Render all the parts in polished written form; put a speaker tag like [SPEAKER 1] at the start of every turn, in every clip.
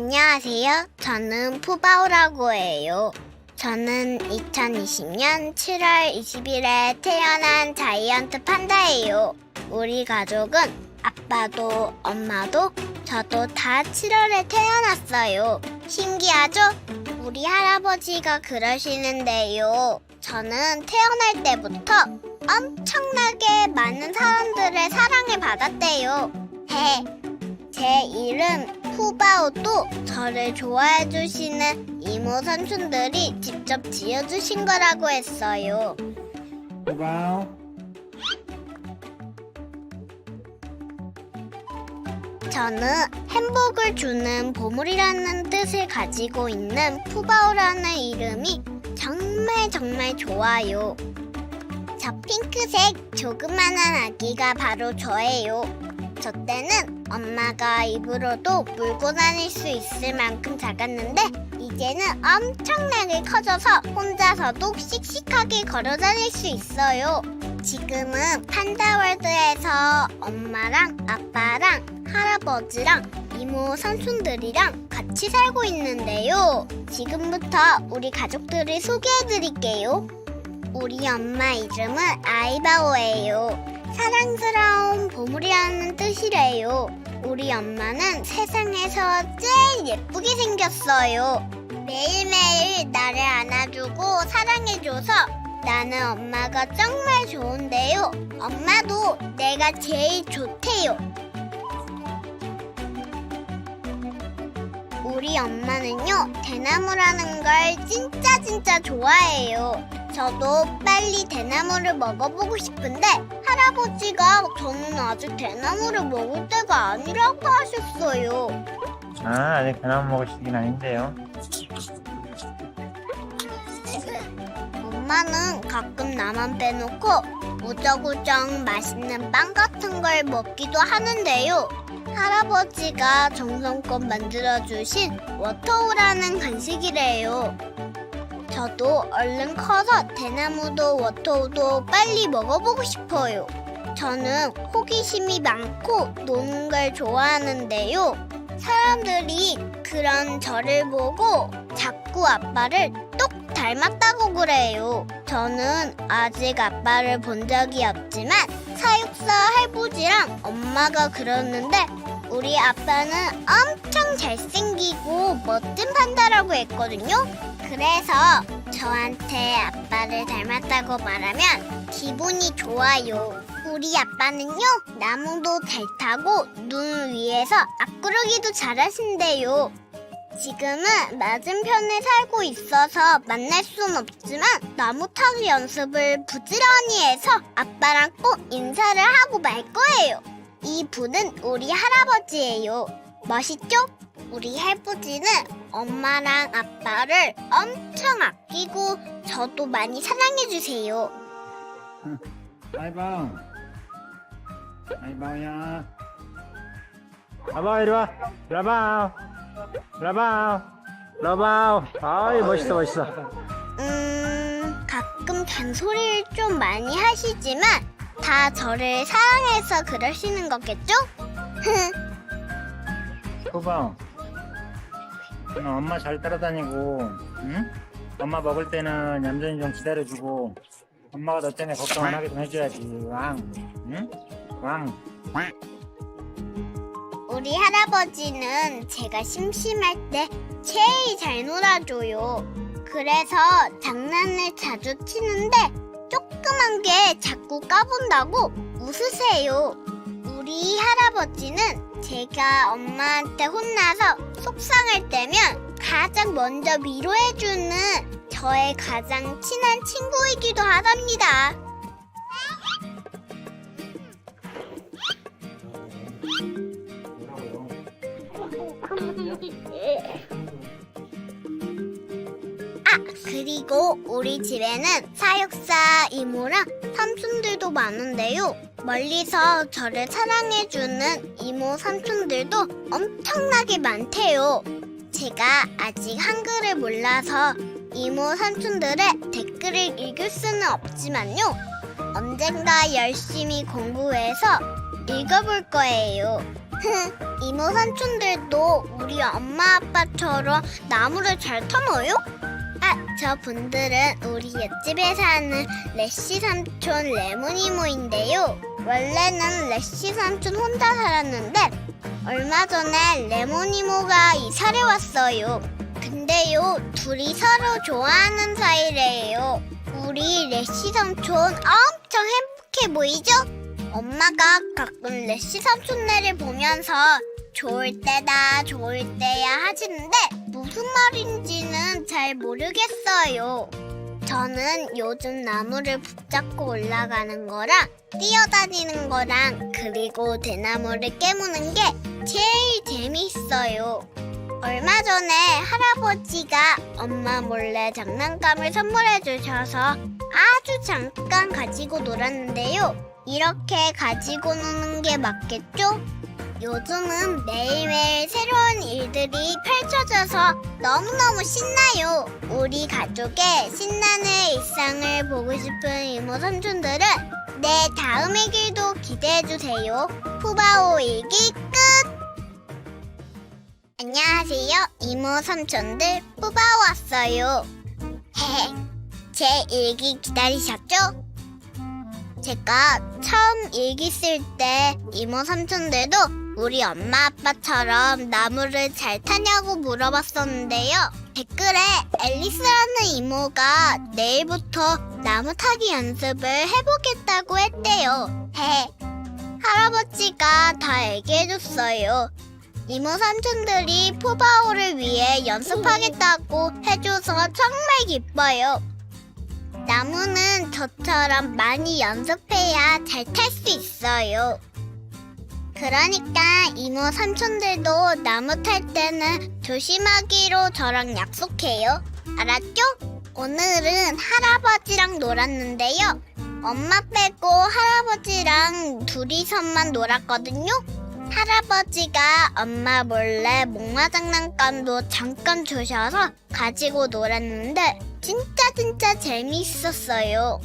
[SPEAKER 1] 안녕하세요. 저는 푸바오라고 해요. 저는 2020년 7월 20일에 태어난 자이언트 판다예요. 우리 가족은 아빠도 엄마도 저도 다 7월에 태어났어요. 신기하죠? 우리 할아버지가 그러시는데요. 저는 태어날 때부터 엄청나게 많은 사람들의 사랑을 받았대요. 제 이름 푸바오도 저를 좋아해 주시는 이모 삼촌들이 직접 지어주신 거라고 했어요.
[SPEAKER 2] 푸바오.
[SPEAKER 1] 저는 행복을 주는 보물이라는 뜻을 가지고 있는 푸바오라는 이름이 정말 좋아요. 저 핑크색 조그만한 아기가 바로 저예요. 저 때는 엄마가 입으로도 물고 다닐 수 있을 만큼 작았는데 이제는 엄청나게 커져서 혼자서도 씩씩하게 걸어 다닐 수 있어요. 지금은 판다월드에서 엄마랑 아빠랑 할아버지랑 이모 삼촌들이랑 같이 살고 있는데요. 지금부터 우리 가족들을 소개해드릴게요. 우리 엄마 이름은 아이바오예요. 사랑스러운 보물이라는 뜻이래요. 우리 엄마는 세상에서 제일 예쁘게 생겼어요. 매일매일 나를 안아주고 사랑해줘서 나는 엄마가 정말 좋은데요. 엄마도 내가 제일 좋대요. 우리 엄마는요, 대나무라는 걸 진짜 좋아해요. 저도 빨리 대나무를 먹어보고 싶은데 할아버지가 저는 아직 대나무를 먹을 때가 아니라고 하셨어요.
[SPEAKER 2] 아직 대나무 먹을 시기는 아닌데요.
[SPEAKER 1] 엄마는 가끔 나만 빼놓고 무적우정 맛있는 빵 같은 걸 먹기도 하는데요. 할아버지가 정성껏 만들어주신 워터우라는 간식이래요. 저도 얼른 커서 대나무도 워터우도 빨리 먹어보고 싶어요. 저는 호기심이 많고 노는 걸 좋아하는데요. 사람들이 그런 저를 보고 자꾸 아빠를 똑 닮았다고 그래요. 저는 아직 아빠를 본 적이 없지만 사육사 할아버지랑 엄마가 그러는데 우리 아빠는 엄청 잘생기고 멋진 판다라고 했거든요. 그래서 저한테 아빠를 닮았다고 말하면 기분이 좋아요. 우리 아빠는요, 나무도 잘 타고 눈 위에서 앞구르기도 잘하신대요. 지금은 맞은편에 살고 있어서 만날 순 없지만 나무 타기 연습을 부지런히 해서 아빠랑 꼭 인사를 하고 말 거예요. 이 분은 우리 할아버지예요. 멋있죠? 우리 할아버지는 엄마랑 아빠를 엄청 아끼고 저도 많이 사랑해주세요.
[SPEAKER 2] 아이바오. 아이바오야. 아바오 이리 와. 라바오. 라바오. 라바오. 아이 멋있어.
[SPEAKER 1] 가끔 잔소리를 좀 많이 하시지만 다 저를 사랑해서 그러시는 거겠죠?
[SPEAKER 2] 푸바오. 너 엄마 잘 따라다니고, 응? 엄마 먹을 때는 얌전히 좀 기다려주고, 엄마가 너 때문에 걱정 안 하게 좀 해줘야지. 왕, 응? 왕.
[SPEAKER 1] 우리 할아버지는 제가 심심할 때 제일 잘 놀아줘요. 그래서 장난을 자주 치는데 조그만 게 자꾸 까본다고 웃으세요. 우리 할아버지는 제가 엄마한테 혼나서 속상할 때면 가장 먼저 위로해주는 저의 가장 친한 친구이기도 하답니다. 그리고 우리 집에는 사육사 이모랑 삼촌들도 많은데요. 멀리서 저를 사랑해주는 이모 삼촌들도 엄청나게 많대요. 제가 아직 한글을 몰라서 이모 삼촌들의 댓글을 읽을 수는 없지만요. 언젠가 열심히 공부해서 읽어볼 거예요. 이모 삼촌들도 우리 엄마 아빠처럼 나무를 잘 타먹어요? 아, 저 분들은 우리 옆집에 사는 레시 삼촌 레몬 이모인데요. 원래는 레시 삼촌 혼자 살았는데 얼마 전에 레몬 이모가 이사를 왔어요. 근데요, 둘이 서로 좋아하는 사이래요. 우리 레시 삼촌 엄청 행복해 보이죠? 엄마가 가끔 레시 삼촌네를 보면서 좋을 때다, 좋을 때야 하시는데 무슨 말인지는 잘 모르겠어요. 저는 요즘 나무를 붙잡고 올라가는 거랑 뛰어다니는 거랑 그리고 대나무를 깨무는 게 제일 재미있어요. 얼마 전에 할아버지가 엄마 몰래 장난감을 선물해 주셔서 아주 잠깐 가지고 놀았는데요. 이렇게 가지고 노는 게 맞겠죠? 요즘은 매일매일 새로운 일들이 펼쳐져서 너무너무 신나요. 우리 가족의 신나는 일상을 보고 싶은 이모 삼촌들은 내 다음 일기도 기대해주세요. 푸바오 일기 끝! 안녕하세요. 이모 삼촌들 푸바오 왔어요. 헤헤, 제 일기 기다리셨죠? 제가 처음 일기 쓸 때 이모 삼촌들도 우리 엄마 아빠처럼 나무를 잘 타냐고 물어봤었는데요. 댓글에 앨리스라는 이모가 내일부터 나무 타기 연습을 해보겠다고 했대요. 할아버지가 다 얘기해줬어요. 이모 삼촌들이 푸바오를 위해 연습하겠다고 해줘서 정말 기뻐요. 나무는 저처럼 많이 연습해야 잘 탈 수 있어요. 그러니까 이모 삼촌들도 나무 탈 때는 조심하기로 저랑 약속해요. 알았죠? 오늘은 할아버지랑 놀았는데요. 엄마 빼고 할아버지랑 둘이서만 놀았거든요. 할아버지가 엄마 몰래 목마 장난감도 잠깐 주셔서 가지고 놀았는데 진짜 재미있었어요.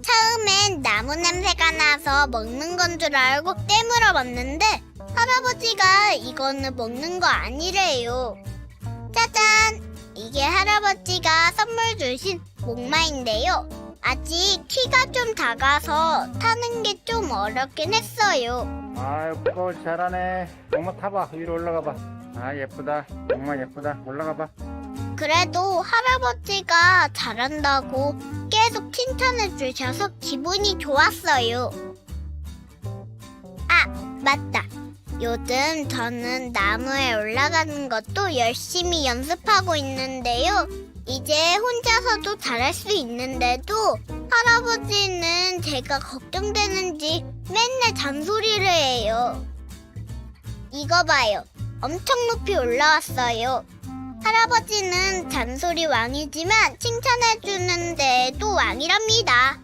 [SPEAKER 1] 처음엔 나무 냄새가 나서 먹는 건 줄 알고 깨물어 봤는데 할아버지가 이거는 먹는 거 아니래요. 짜잔! 이게 할아버지가 선물 주신 목마인데요. 아직 키가 좀 작아서 타는 게 좀 어렵긴 했어요.
[SPEAKER 2] 아유, 푸바오 잘하네. 엄마 타봐. 위로 올라가봐. 아, 예쁘다. 정말 예쁘다. 올라가봐.
[SPEAKER 1] 그래도 할아버지가 잘한다고 계속 칭찬해 주셔서 기분이 좋았어요. 아, 맞다. 요즘 저는 나무에 올라가는 것도 열심히 연습하고 있는데요. 이제 혼자서도 잘할 수 있는데도 할아버지는 제가 걱정되는지 맨날 잔소리를 해요. 이거 봐요. 엄청 높이 올라왔어요. 할아버지는 잔소리 왕이지만 칭찬해주는 데에도 왕이랍니다.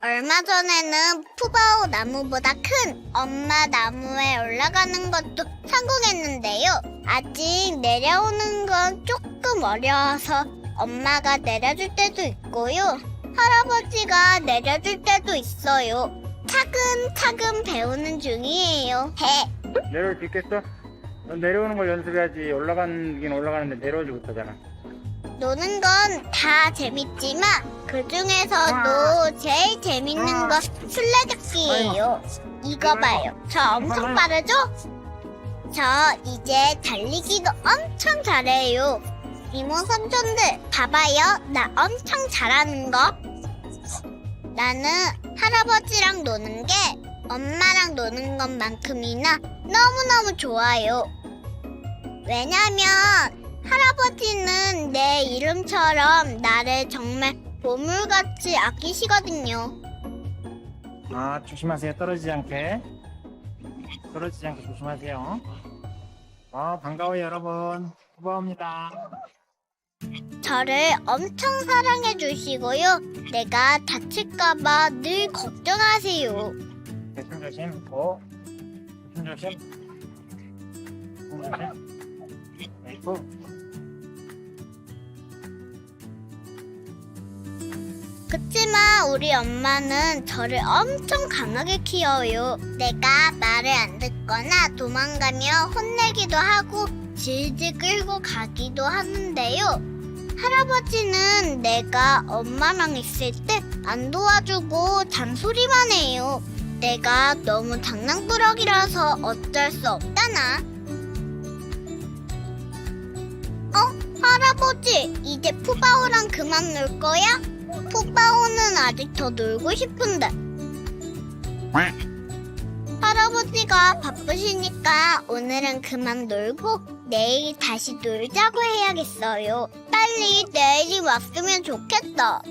[SPEAKER 1] 얼마 전에는 푸바오 나무보다 큰 엄마 나무에 올라가는 것도 성공했는데요. 아직 내려오는 건 조금 어려워서 엄마가 내려줄 때도 있고요. 할아버지가 내려줄 때도 있어요. 차근차근 배우는 중이에요.
[SPEAKER 2] 내려올 수 있겠어? 넌 내려오는 걸 연습해야지. 올라가긴 올라가는데 내려오지 못하잖아.
[SPEAKER 1] 노는 건 다 재밌지만 그 중에서도 제일 재밌는 건 술래잡기예요. 이거 봐요. 저 엄청 빠르죠? 저 이제 달리기도 엄청 잘해요. 이모 삼촌들 봐봐요. 나 엄청 잘하는 거. 나는 할아버지랑 노는 게 엄마랑 노는 것만큼이나 너무너무 좋아요. 왜냐면 할아버지는 내 이름처럼 나를 정말 보물같이 아끼시거든요.
[SPEAKER 2] 아, 조심하세요. 떨어지지 않게. 떨어지지 않게 조심하세요. 반가워요, 여러분. 푸바오입니다.
[SPEAKER 1] 저를 엄청 사랑해 주시고요. 내가 다칠까봐 늘 걱정하세요.
[SPEAKER 2] 조심. 조심. 아이고.
[SPEAKER 1] 그치만 우리 엄마는 저를 엄청 강하게 키워요. 내가 말을 안 듣거나 도망가며 혼내기도 하고 질질 끌고 가기도 하는데요. 할아버지는 내가 엄마랑 있을 때 안 도와주고 잔소리만 해요. 내가 너무 장난꾸러기라서 어쩔 수 없다나. 할아버지, 이제 푸바오랑 그만 놀 거야? 푸바오는 아직 더 놀고 싶은데. 할아버지가 바쁘시니까 오늘은 그만 놀고 내일 다시 놀자고 해야겠어요. 빨리 내일이 왔으면 좋겠다.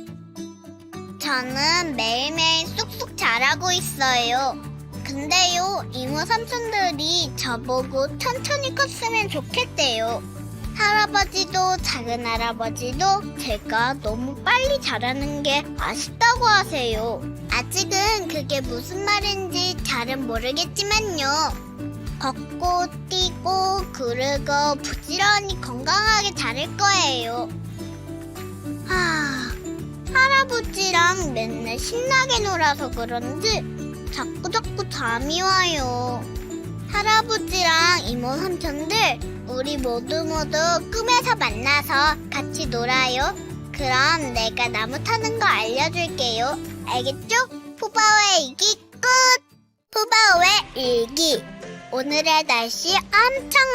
[SPEAKER 1] 저는 매일매일 쑥쑥 자라고 있어요. 근데요, 이모 삼촌들이 저보고 천천히 컸으면 좋겠대요. 할아버지도 작은 할아버지도 제가 너무 빨리 자라는 게 아쉽다고 하세요. 아직은 그게 무슨 말인지 잘은 모르겠지만요. 걷고 뛰고 그리고 부지런히 건강하게 자랄 거예요. 할아버지랑 맨날 신나게 놀아서 그런지 자꾸 잠이 와요. 할아버지랑 이모 삼촌들 우리 모두 꿈에서 만나서 같이 놀아요. 그럼 내가 나무 타는 거 알려줄게요. 알겠죠? 푸바오의 일기 끝! 푸바오의 일기. 오늘의 날씨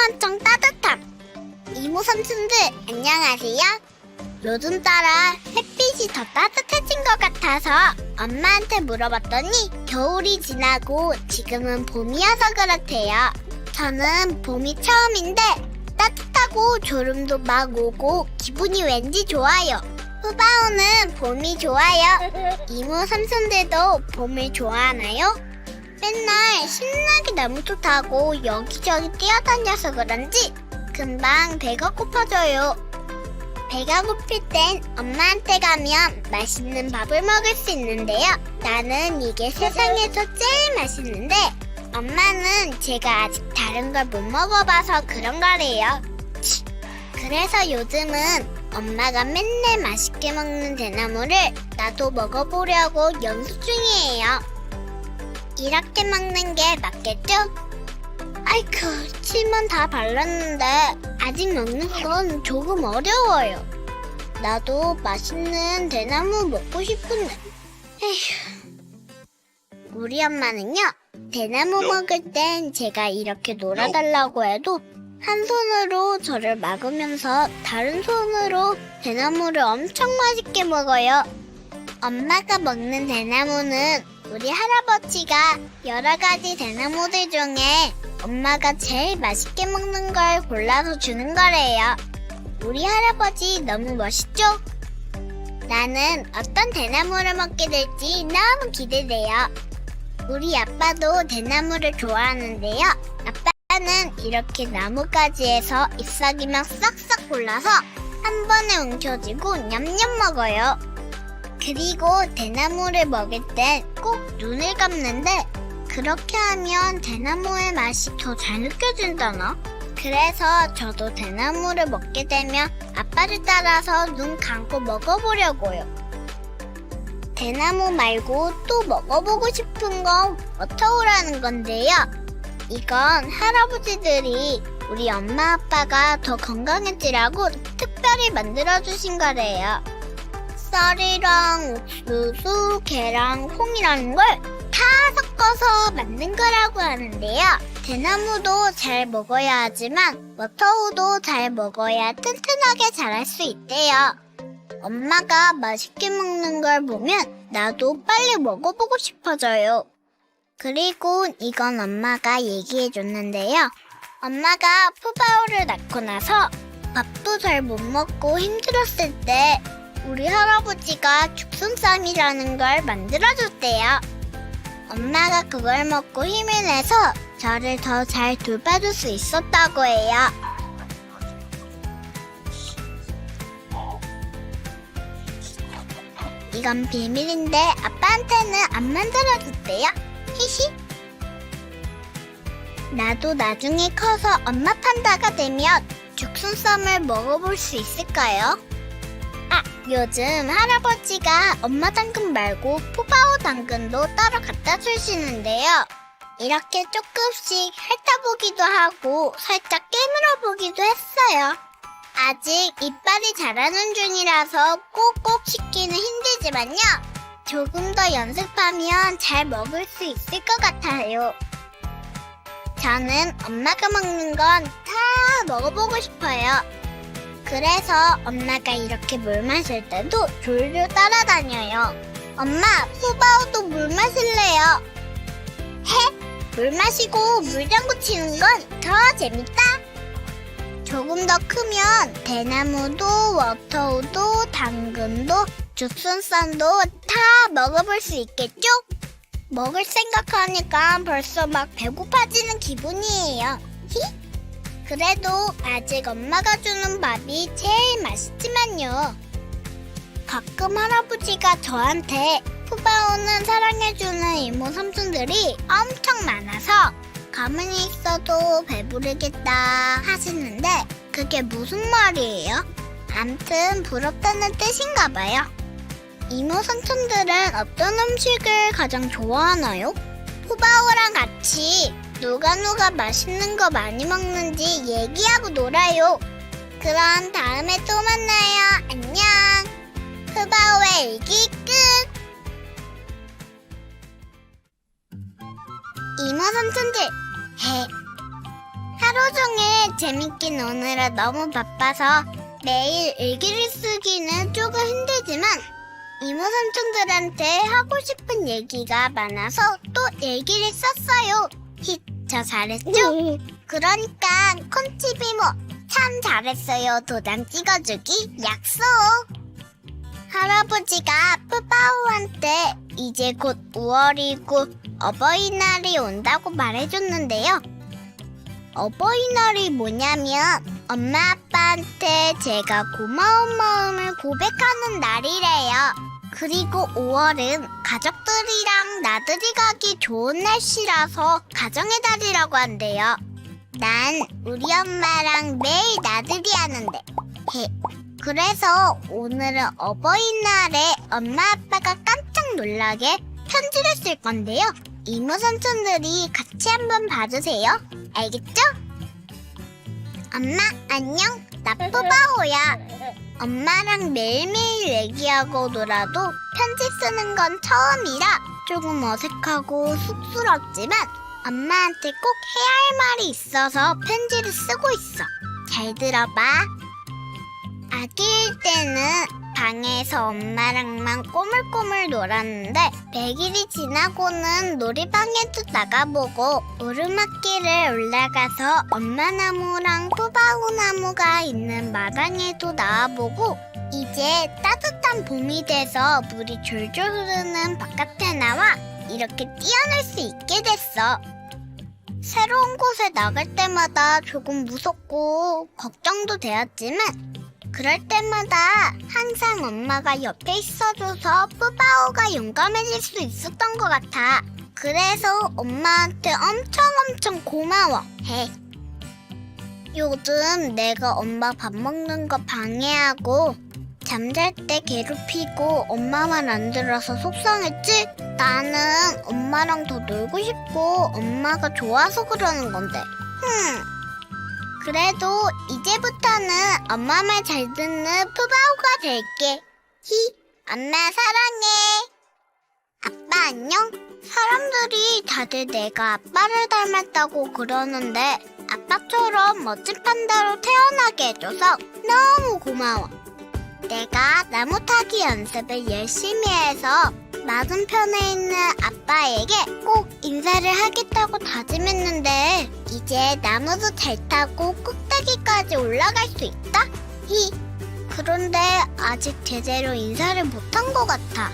[SPEAKER 1] 엄청 따뜻함. 이모 삼촌들 안녕하세요. 요즘 따라 햇빛이 더 따뜻해진 것 같아서 엄마한테 물어봤더니 겨울이 지나고 지금은 봄이어서 그렇대요. 저는 봄이 처음인데 따뜻하고 졸음도 막 오고 기분이 왠지 좋아요. 푸바오는 봄이 좋아요. 이모 삼촌들도 봄을 좋아하나요? 맨날 신나게 나무도 타고 여기저기 뛰어다녀서 그런지 금방 배가 고파져요. 배가 고플 땐 엄마한테 가면 맛있는 밥을 먹을 수 있는데요. 나는 이게 세상에서 제일 맛있는데 엄마는 제가 아직 다른 걸 못 먹어봐서 그런 거래요. 그래서 요즘은 엄마가 맨날 맛있게 먹는 대나무를 나도 먹어보려고 연습 중이에요. 이렇게 먹는 게 맞겠죠? 아이쿠, 침은 다 발랐는데 아직 먹는 건 조금 어려워요. 나도 맛있는 대나무 먹고 싶은데. 에휴. 우리 엄마는요, 대나무 먹을 땐 제가 이렇게 놀아달라고 해도 한 손으로 저를 막으면서 다른 손으로 대나무를 엄청 맛있게 먹어요. 엄마가 먹는 대나무는 우리 할아버지가 여러 가지 대나무들 중에 엄마가 제일 맛있게 먹는 걸 골라서 주는 거래요. 우리 할아버지 너무 멋있죠? 나는 어떤 대나무를 먹게 될지 너무 기대돼요. 우리 아빠도 대나무를 좋아하는데요. 아빠는 이렇게 나뭇가지에서 잎사귀만 싹싹 골라서 한 번에 움켜쥐고 냠냠 먹어요. 그리고 대나무를 먹을 땐 꼭 눈을 감는데 그렇게 하면 대나무의 맛이 더 잘 느껴진다나? 그래서 저도 대나무를 먹게 되면 아빠를 따라서 눈 감고 먹어보려고요. 대나무 말고 또 먹어보고 싶은 건 워터우라는 건데요. 이건 할아버지들이 우리 엄마 아빠가 더 건강해지라고 특별히 만들어주신 거래요. 쌀이랑 옥수수, 계랑, 콩이라는 걸 다 섞어서 만든 거라고 하는데요. 대나무도 잘 먹어야 하지만 워터우도 잘 먹어야 튼튼하게 자랄 수 있대요. 엄마가 맛있게 먹는 걸 보면 나도 빨리 먹어보고 싶어져요. 그리고 이건 엄마가 얘기해줬는데요. 엄마가 푸바오를 낳고 나서 밥도 잘 못 먹고 힘들었을 때 우리 할아버지가 죽순쌈이라는 걸 만들어줬대요. 엄마가 그걸 먹고 힘을 내서 저를 더 잘 돌봐줄 수 있었다고 해요. 이건 비밀인데 아빠한테는 안 만들어줬대요. 히히. 나도 나중에 커서 엄마 판다가 되면 죽순쌈을 먹어볼 수 있을까요? 요즘 할아버지가 엄마 당근 말고 푸바오 당근도 따로 갖다 주시는데요. 이렇게 조금씩 핥아보기도 하고 살짝 깨물어 보기도 했어요. 아직 이빨이 자라는 중이라서 꼭꼭 씻기는 힘들지만요. 조금 더 연습하면 잘 먹을 수 있을 것 같아요. 저는 엄마가 먹는 건 다 먹어보고 싶어요. 그래서 엄마가 이렇게 물 마실 때도 졸졸 따라다녀요. 엄마, 푸바오도 물 마실래요? 해? 물 마시고 물장구 치는 건 더 재밌다. 조금 더 크면 대나무도 워터우도 당근도 죽순쌈도 다 먹어볼 수 있겠죠? 먹을 생각하니까 벌써 막 배고파지는 기분이에요. 히? 그래도 아직 엄마가 주는 밥이 제일 맛있지만요. 가끔 할아버지가 저한테 푸바오는 사랑해주는 이모 삼촌들이 엄청 많아서 가만히 있어도 배부르겠다 하시는데 그게 무슨 말이에요? 암튼 부럽다는 뜻인가 봐요. 이모 삼촌들은 어떤 음식을 가장 좋아하나요? 푸바오랑 같이 누가 맛있는 거 많이 먹는지 얘기하고 놀아요. 그럼 다음에 또 만나요. 안녕. 푸바오의 일기 끝. 이모 삼촌들 하루 종일 재밌게 노느라 너무 바빠서 매일 일기를 쓰기는 조금 힘들지만 이모 삼촌들한테 하고 싶은 얘기가 많아서 또 일기를 썼어요. 저 잘했죠? 그러니까 콘치비모 참 잘했어요. 도장 찍어주기 약속. 할아버지가 푸바오한테 이제 곧 5월이고 어버이날이 온다고 말해줬는데요. 어버이날이 뭐냐면 엄마 아빠한테 제가 고마운 마음을 고백하는 날이래요. 그리고 5월은 가족들이랑 나들이 가기 좋은 날씨라서 가정의 달이라고 한대요. 난 우리 엄마랑 매일 나들이 하는데 그래서 오늘은 어버이날에 엄마 아빠가 깜짝 놀라게 편지를 쓸 건데요. 이모 삼촌들이 같이 한번 봐주세요. 알겠죠? 엄마 안녕, 나 푸바오야. 엄마랑 매일매일 얘기하고 놀아도 편지 쓰는 건 처음이라 조금 어색하고 쑥스럽지만 엄마한테 꼭 해야 할 말이 있어서 편지를 쓰고 있어. 잘 들어봐. 아기일 때는 방에서 엄마랑만 꼬물꼬물 놀았는데 100일이 지나고는 놀이방에도 나가보고 오르막길을 올라가서 엄마 나무랑 푸바오 나무가 있는 마당에도 나와보고 이제 따뜻한 봄이 돼서 물이 졸졸 흐르는 바깥에 나와 이렇게 뛰어놀 수 있게 됐어. 새로운 곳에 나갈 때마다 조금 무섭고 걱정도 되었지만 그럴 때마다 항상 엄마가 옆에 있어줘서 푸바오가 용감해질 수 있었던 것 같아. 그래서 엄마한테 엄청 고마워. 요즘 내가 엄마 밥 먹는 거 방해하고 잠잘 때 괴롭히고 엄마 말 안 들어서 속상했지? 나는 엄마랑 더 놀고 싶고 엄마가 좋아서 그러는 건데. 그래도 이제부터는 엄마 말 잘 듣는 푸바오가 될게. 엄마 사랑해. 아빠 안녕? 사람들이 다들 내가 아빠를 닮았다고 그러는데 아빠처럼 멋진 판다로 태어나게 해줘서 너무 고마워. 내가 나무 타기 연습을 열심히 해서 맞은편에 있는 아빠에게 꼭 인사를 하겠다고 다짐했는데 이제 나무도 잘 타고 꼭대기까지 올라갈 수 있다? 그런데 아직 제대로 인사를 못한 것 같아.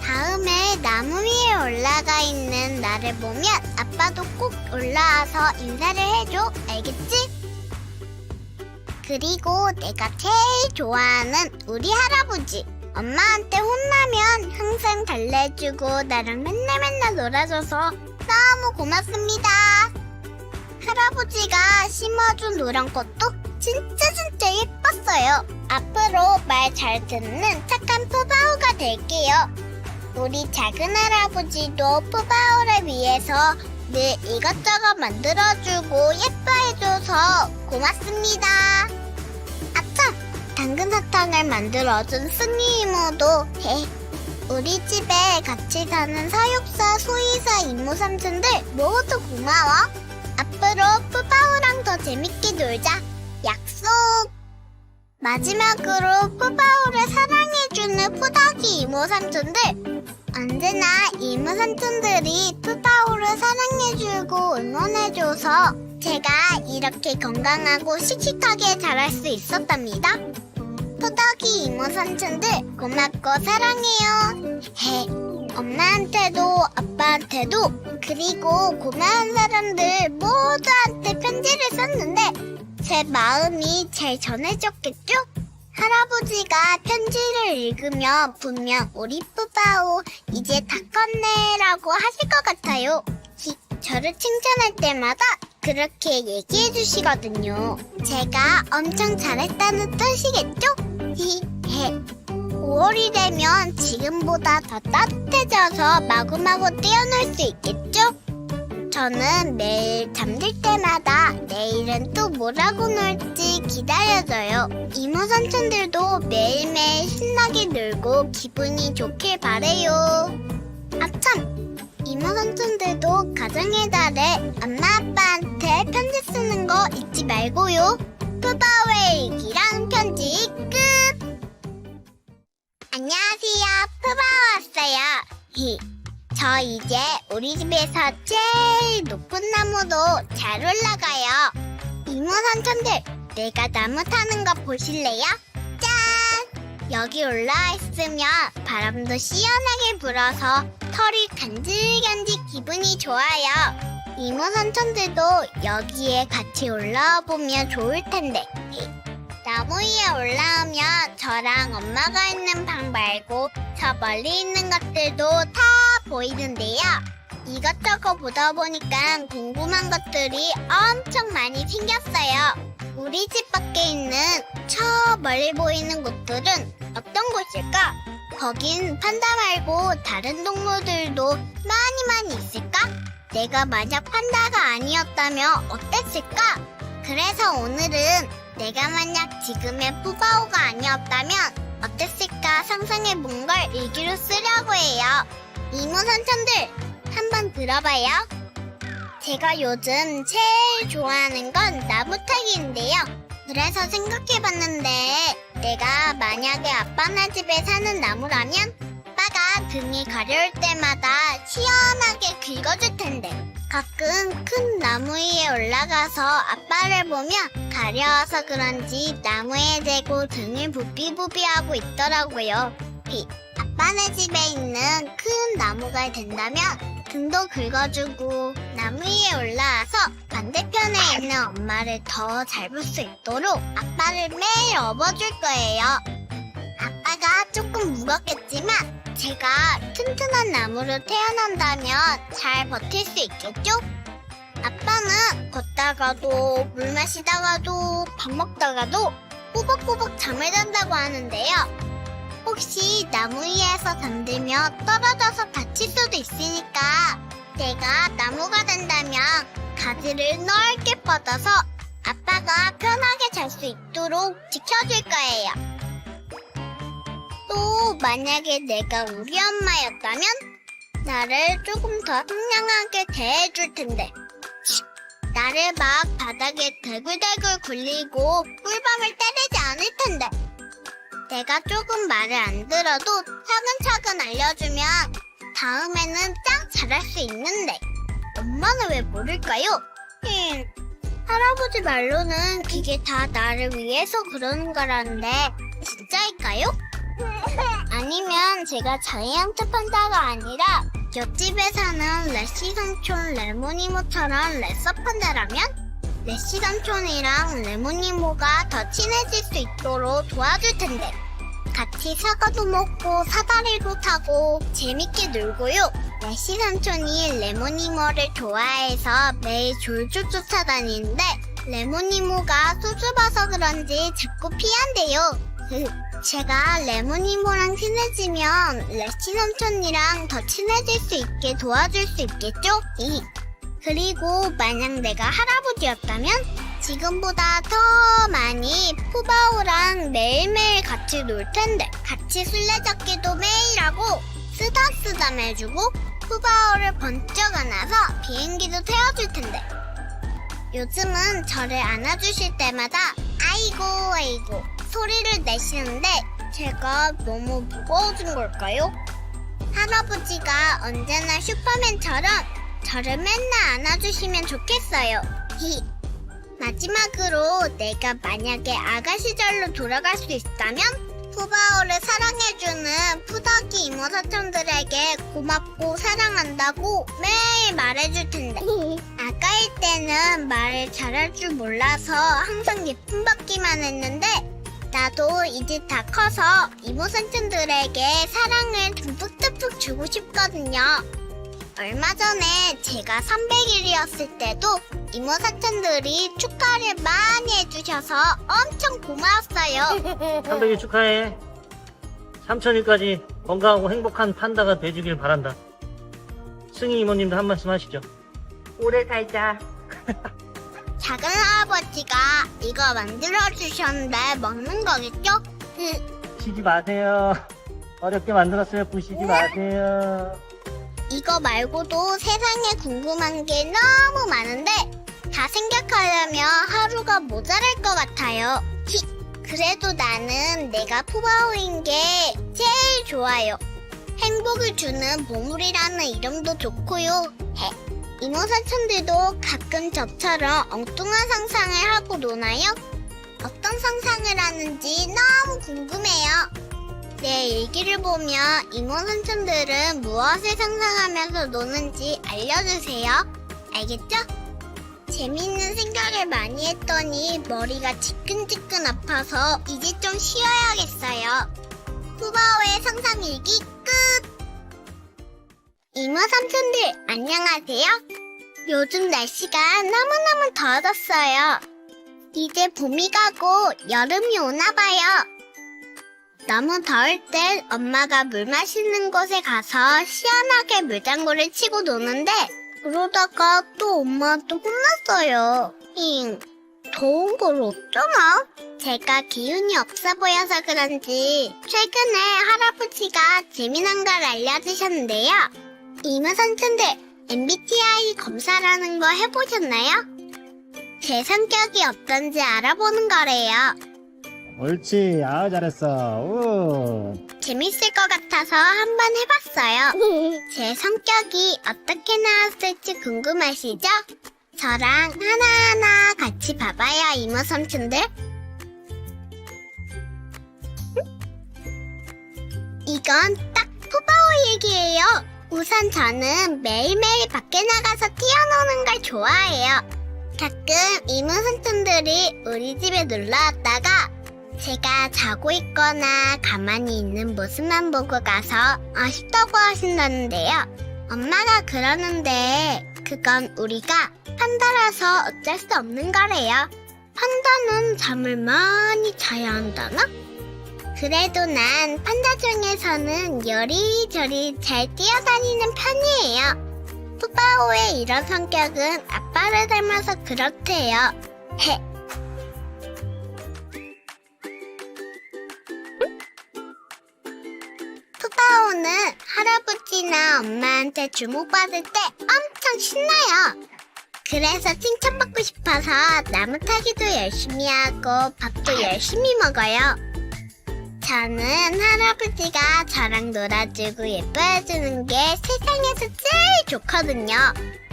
[SPEAKER 1] 다음에 나무 위에 올라가 있는 나를 보면 아빠도 꼭 올라와서 인사를 해줘. 알겠지? 그리고 내가 제일 좋아하는 우리 할아버지. 엄마한테 혼나면 항상 달래주고 나랑 맨날 놀아줘서 너무 고맙습니다. 할아버지가 심어준 노란꽃도 진짜 예뻤어요. 앞으로 말 잘 듣는 착한 푸바오가 될게요. 우리 작은 할아버지도 푸바오를 위해서 늘 이것저것 만들어주고 예뻐해줘서 고맙습니다. 아참! 당근 사탕을 만들어준 승희 이모도 우리 집에 같이 사는 사육사, 소이사, 이모 삼촌들 모두 고마워. 앞으로 푸바오랑 더 재밌게 놀자. 약속! 마지막으로 푸바오를 사랑해주는 푸덕이 이모 삼촌들, 언제나 이모 삼촌들이 푸바오를 사랑해주고 응원해줘서 제가 이렇게 건강하고 씩씩하게 자랄 수 있었답니다. 푸덕이 이모 삼촌들 고맙고 사랑해요. 엄마한테도 아빠한테도 그리고 고마운 사람들 모두한테 편지를 썼는데 제 마음이 잘 전해졌겠죠? 할아버지가 편지를 읽으면 분명 우리 푸바오 이제 다 컸네라고 하실 것 같아요. 저를 칭찬할 때마다 그렇게 얘기해 주시거든요. 제가 엄청 잘했다는 뜻이겠죠? 5월이 되면 지금보다 더 따뜻해져서 마구마구 뛰어놀 수 있겠죠? 저는 매일 잠들 때마다 내일은 또 뭐라고 놀지 기다려져요. 이모 삼촌들도 매일매일 신나게 놀고 기분이 좋길 바래요. 아참! 이모 삼촌들도 가정의 달에 엄마 아빠한테 편지 쓰는 거 잊지 말고요. 푸바오의 일기랑 편지 끝! 안녕하세요. 푸바오 왔어요. 저 이제 우리 집에서 제일 높은 나무도 잘 올라가요. 이모 삼촌들, 내가 나무 타는 거 보실래요? 짠! 여기 올라와 있으면 바람도 시원하게 불어서 털이 간질간질 기분이 좋아요. 이모 삼촌들도 여기에 같이 올라와 보면 좋을 텐데. 나무 위에 올라오면 저랑 엄마가 있는 방 말고 저 멀리 있는 것들도 다 보이는데요. 이것저것 보다 보니까 궁금한 것들이 엄청 많이 생겼어요. 우리 집 밖에 있는 저 멀리 보이는 곳들은 어떤 곳일까? 거긴 판다 말고 다른 동물들도 많이 있을까? 내가 만약 판다가 아니었다면 어땠을까? 그래서 오늘은 내가 만약 지금의 푸바오가 아니었다면 어땠을까 상상해 본 걸 일기로 쓰려고 해요. 이모 삼촌들, 한번 들어봐요. 제가 요즘 제일 좋아하는 건 나무 타기인데요. 그래서 생각해봤는데 내가 만약에 아빠네 집에 사는 나무라면 아빠가 등이 가려울 때마다 시원하게 긁어줄 텐데 가끔 큰 나무 위에 올라가서 아빠를 보며 가려워서 그런지 나무에 대고 등을 부비부비하고 있더라고요. 아빠네 집에 있는 큰 나무가 된다면 등도 긁어주고 나무 위에 올라와서 반대편에 있는 엄마를 더 잘 볼 수 있도록 아빠를 매일 업어줄 거예요. 아빠가 조금 무겁겠지만 제가 튼튼한 나무로 태어난다면 잘 버틸 수 있겠죠? 아빠는 걷다가도 물 마시다가도 밥 먹다가도 꾸벅꾸벅 잠을 잔다고 하는데요. 혹시 나무 위에서 잠들면 떨어져서 다칠 수도 있으니까 내가 나무가 된다면 가지를 넓게 뻗어서 아빠가 편하게 잘 수 있도록 지켜줄 거예요. 또 만약에 내가 우리 엄마였다면 나를 조금 더 상냥하게 대해줄 텐데 나를 막 바닥에 대굴대굴 굴리고 꿀밤을 때리지 않을 텐데 내가 조금 말을 안 들어도 차근차근 알려주면 다음에는 짱 잘할 수 있는데 엄마는 왜 모를까요? 할아버지 말로는 그게 다 나를 위해서 그러는 거라는데 진짜일까요? 아니면 제가 자이언트 판다가 아니라 옆집에 사는 레시 삼촌 레모니모처럼 레서 판다라면 레시 삼촌이랑 레모니모가 더 친해질 수 있도록 도와줄 텐데 같이 사과도 먹고 사다리도 타고 재밌게 놀고요. 레시 삼촌이 레모니모를 좋아해서 매일 졸졸 쫓아다니는데 레몬 이모가 수줍어서 그런지 자꾸 피한대요. 제가 레몬 이모랑 친해지면 레시 삼촌이랑 더 친해질 수 있게 도와줄 수 있겠죠? 그리고 만약 내가 할아버지였다면 지금보다 더 많이 푸바오랑 매일매일 같이 놀 텐데, 같이 술래잡기도 매일 하고 쓰담쓰담 해주고 푸바오를 번쩍 안아서 비행기도 태워줄 텐데, 요즘은 저를 안아주실 때마다 아이고 아이고 소리를 내시는데 제가 너무 무거워진 걸까요? 할아버지가 언제나 슈퍼맨처럼 저를 맨날 안아주시면 좋겠어요. 마지막으로 내가 만약에 아가 시절로 돌아갈 수 있다면 푸바오를 사랑해주는 푸덕이 이모 사촌들에게 고맙고 사랑한다고 매일 말해줄 텐데, 아가일 때는 말을 잘할 줄 몰라서 항상 예쁨 받기만 했는데, 나도 이제 다 커서 이모 삼촌들에게 사랑을 듬뿍듬뿍 주고 싶거든요. 얼마 전에 제가 300일이었을 때도 이모 사촌들이 축하를 많이 해주셔서 엄청 고마웠어요.
[SPEAKER 3] 300일 축하해. 3000일까지 건강하고 행복한 판다가 돼주길 바란다. 승희 이모님도 한 말씀 하시죠.
[SPEAKER 4] 오래 살자.
[SPEAKER 1] 작은 할아버지가 이거 만들어주셨는데 먹는 거겠죠?
[SPEAKER 3] 부시지 마세요. 어렵게 만들었어요. 부시지 마세요.
[SPEAKER 1] 이거 말고도 세상에 궁금한 게 너무 많은데 다 생각하려면 하루가 모자랄 것 같아요. 그래도 나는 내가 푸바오인 게 제일 좋아요. 행복을 주는 보물이라는 이름도 좋고요. 이모 사촌들도 가끔 저처럼 엉뚱한 상상을 하고 노나요? 어떤 상상을 하는지 너무 궁금해요. 내 일기를 보면 이모 삼촌들은 무엇을 상상하면서 노는지 알려주세요. 알겠죠? 재미있는 생각을 많이 했더니 머리가 지끈지끈 아파서 이제 좀 쉬어야겠어요. 푸바오의 상상일기 끝! 이모 삼촌들 안녕하세요. 요즘 날씨가 너무너무 더워졌어요. 이제 봄이 가고 여름이 오나봐요. 너무 더울 땐 엄마가 물 마시는 곳에 가서 시원하게 물장구를 치고 노는데, 그러다가 또 엄마한테 혼났어요. 더운 걸 어쩌나? 제가 기운이 없어 보여서 그런지 최근에 할아버지가 재미난 걸 알려주셨는데요. 이모 삼촌들 MBTI 검사라는 거 해보셨나요? 제 성격이 어떤지 알아보는 거래요.
[SPEAKER 3] 옳지. 아, 잘했어. 우.
[SPEAKER 1] 재밌을 것 같아서 한번 해봤어요. 제 성격이 어떻게 나왔을지 궁금하시죠? 저랑 하나하나 같이 봐봐요, 이모 삼촌들. 이건 딱 푸바오 얘기예요. 우선 저는 매일매일 밖에 나가서 뛰어노는 걸 좋아해요. 가끔 이모 삼촌들이 우리 집에 놀러 왔다가 제가 자고 있거나 가만히 있는 모습만 보고 가서 아쉽다고 하신다는데요. 엄마가 그러는데 그건 우리가 판다라서 어쩔 수 없는 거래요. 판다는 잠을 많이 자야 한다나? 그래도 난 판다 중에서는 여리저리 잘 뛰어다니는 편이에요. 푸바오의 이런 성격은 아빠를 닮아서 그렇대요. 푸바오는 할아버지나 엄마한테 주목받을 때 엄청 신나요. 그래서 칭찬받고 싶어서 나무 타기도 열심히 하고 밥도 열심히 먹어요. 저는 할아버지가 저랑 놀아주고 예뻐해주는 게 세상에서 제일 좋거든요.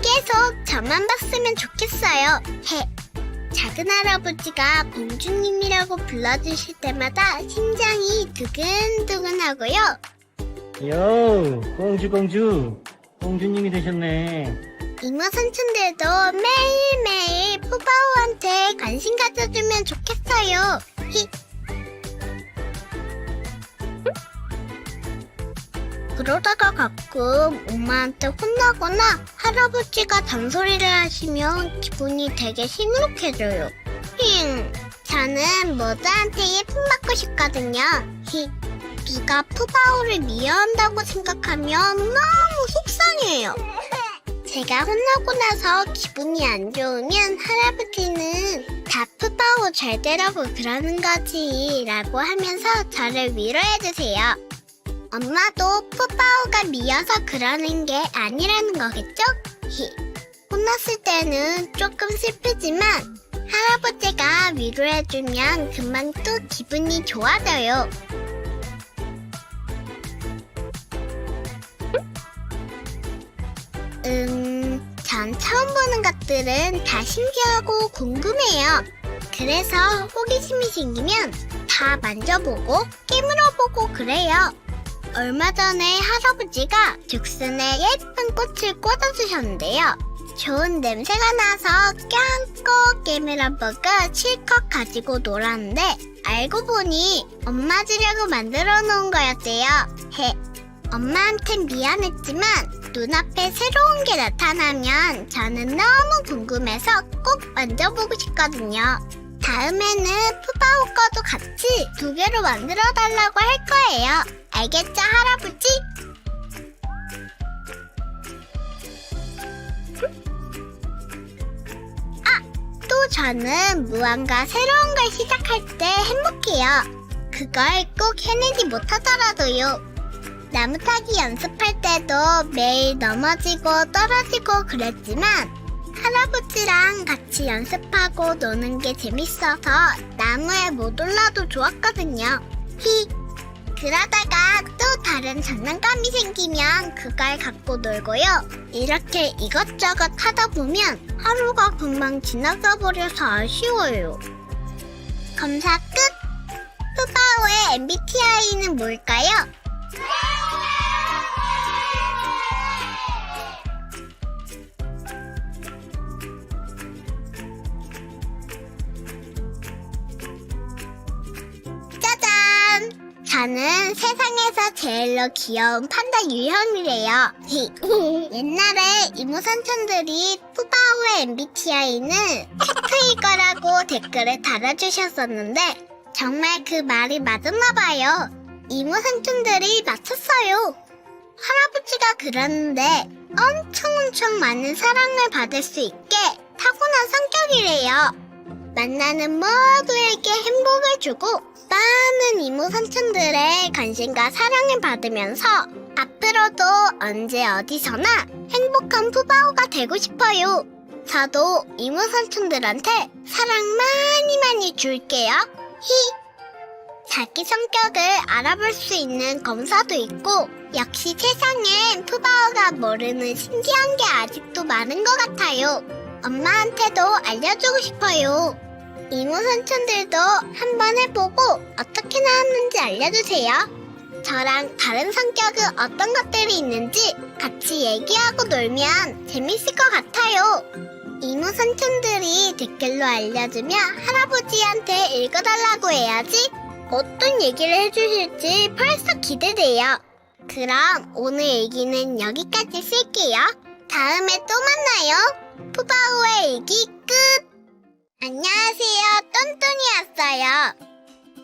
[SPEAKER 1] 계속 저만 봤으면 좋겠어요. 작은 할아버지가 공주님이라고 불러주실 때마다 심장이 두근두근하고요.
[SPEAKER 3] 요, 공주. 공주님이 되셨네.
[SPEAKER 1] 이모 삼촌들도 매일매일 푸바오한테 관심 가져주면 좋겠어요. 그러다가 가끔 엄마한테 혼나거나 할아버지가 잔소리를 하시면 기분이 되게 시무룩해져요. 저는 모두한테 예쁨 받고 싶거든요. 누가 푸바오를 미워한다고 생각하면 너무 속상해요. 제가 혼나고 나서 기분이 안 좋으면 할아버지는 다 푸바오 잘 되라고 그러는 거지 라고 하면서 저를 위로해주세요. 엄마도 푸바오가 미워서 그러는 게 아니라는 거겠죠? 혼났을 때는 조금 슬프지만 할아버지가 위로해주면 금방 또 기분이 좋아져요. 전 처음 보는 것들은 다 신기하고 궁금해요. 그래서 호기심이 생기면 다 만져보고 깨물어보고 그래요. 얼마 전에 할아버지가 죽순에 예쁜 꽃을 꽂아주셨는데요. 좋은 냄새가 나서 껴안고 깨물어보고 실컷 가지고 놀았는데 알고 보니 엄마 주려고 만들어 놓은 거였대요. 엄마한텐 미안했지만 눈앞에 새로운 게 나타나면 저는 너무 궁금해서 꼭 만져보고 싶거든요. 다음에는 푸바오 거도 같이 2개로 만들어 달라고 할 거예요. 알겠죠, 할아버지? 또 저는 무언가 새로운 걸 시작할 때 행복해요. 그걸 꼭 해내지 못하더라도요. 나무 타기 연습할 때도 매일 넘어지고 떨어지고 그랬지만 할아버지랑 같이 연습하고 노는 게 재밌어서 나무에 못 올라도 좋았거든요. 그러다가 또 다른 장난감이 생기면 그걸 갖고 놀고요. 이렇게 이것저것 하다 보면 하루가 금방 지나가 버려서 아쉬워요. 검사 끝! 푸바오의 MBTI는 뭘까요? 짜잔! 저는 세상에서 제일로 귀여운 판다 유형이래요. 옛날에 이모 삼촌들이 푸바오의 MBTI는 F일 거라고 댓글에 달아주셨었는데 정말 그 말이 맞았나봐요. 이모 삼촌들이 맞췄어요. 할아버지가 그러는데 엄청 많은 사랑을 받을 수 있게 타고난 성격이래요. 만나는 모두에게 행복을 주고 많은 이모 삼촌들의 관심과 사랑을 받으면서 앞으로도 언제 어디서나 행복한 푸바오가 되고 싶어요. 저도 이모 삼촌들한테 사랑 많이 줄게요. 자기 성격을 알아볼 수 있는 검사도 있고 역시 세상엔 푸바오가 모르는 신기한 게 아직도 많은 것 같아요. 엄마한테도 알려주고 싶어요. 이모 삼촌들도 한번 해보고 어떻게 나왔는지 알려주세요. 저랑 다른 성격은 어떤 것들이 있는지 같이 얘기하고 놀면 재밌을 것 같아요. 이모 삼촌들이 댓글로 알려주면 할아버지한테 읽어달라고 해야지. 어떤 얘기를 해주실지 벌써 기대돼요. 그럼 오늘 얘기는 여기까지 쓸게요. 다음에 또 만나요. 푸바오의 얘기 끝! 안녕하세요. 뚠뚠이었어요.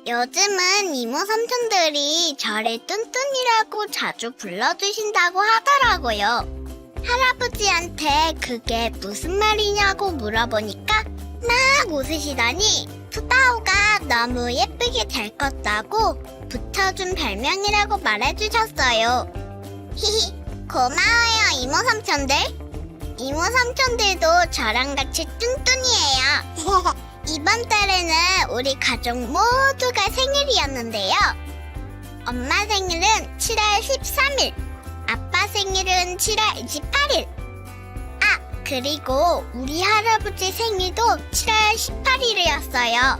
[SPEAKER 1] 요즘은 이모 삼촌들이 저를 뚠뚠이라고 자주 불러주신다고 하더라고요. 할아버지한테 그게 무슨 말이냐고 물어보니까 막 웃으시더니 푸바오가 너무 예쁘게 잘 컸다고 붙여준 별명이라고 말해주셨어요. 고마워요, 이모 삼촌들. 이모 삼촌들도 저랑 같이 뚠뚠이에요. 이번 달에는 우리 가족 모두가 생일이었는데요. 엄마 생일은 7월 13일, 아빠 생일은 7월 28일. 그리고 우리 할아버지 생일도 7월 18일이었어요.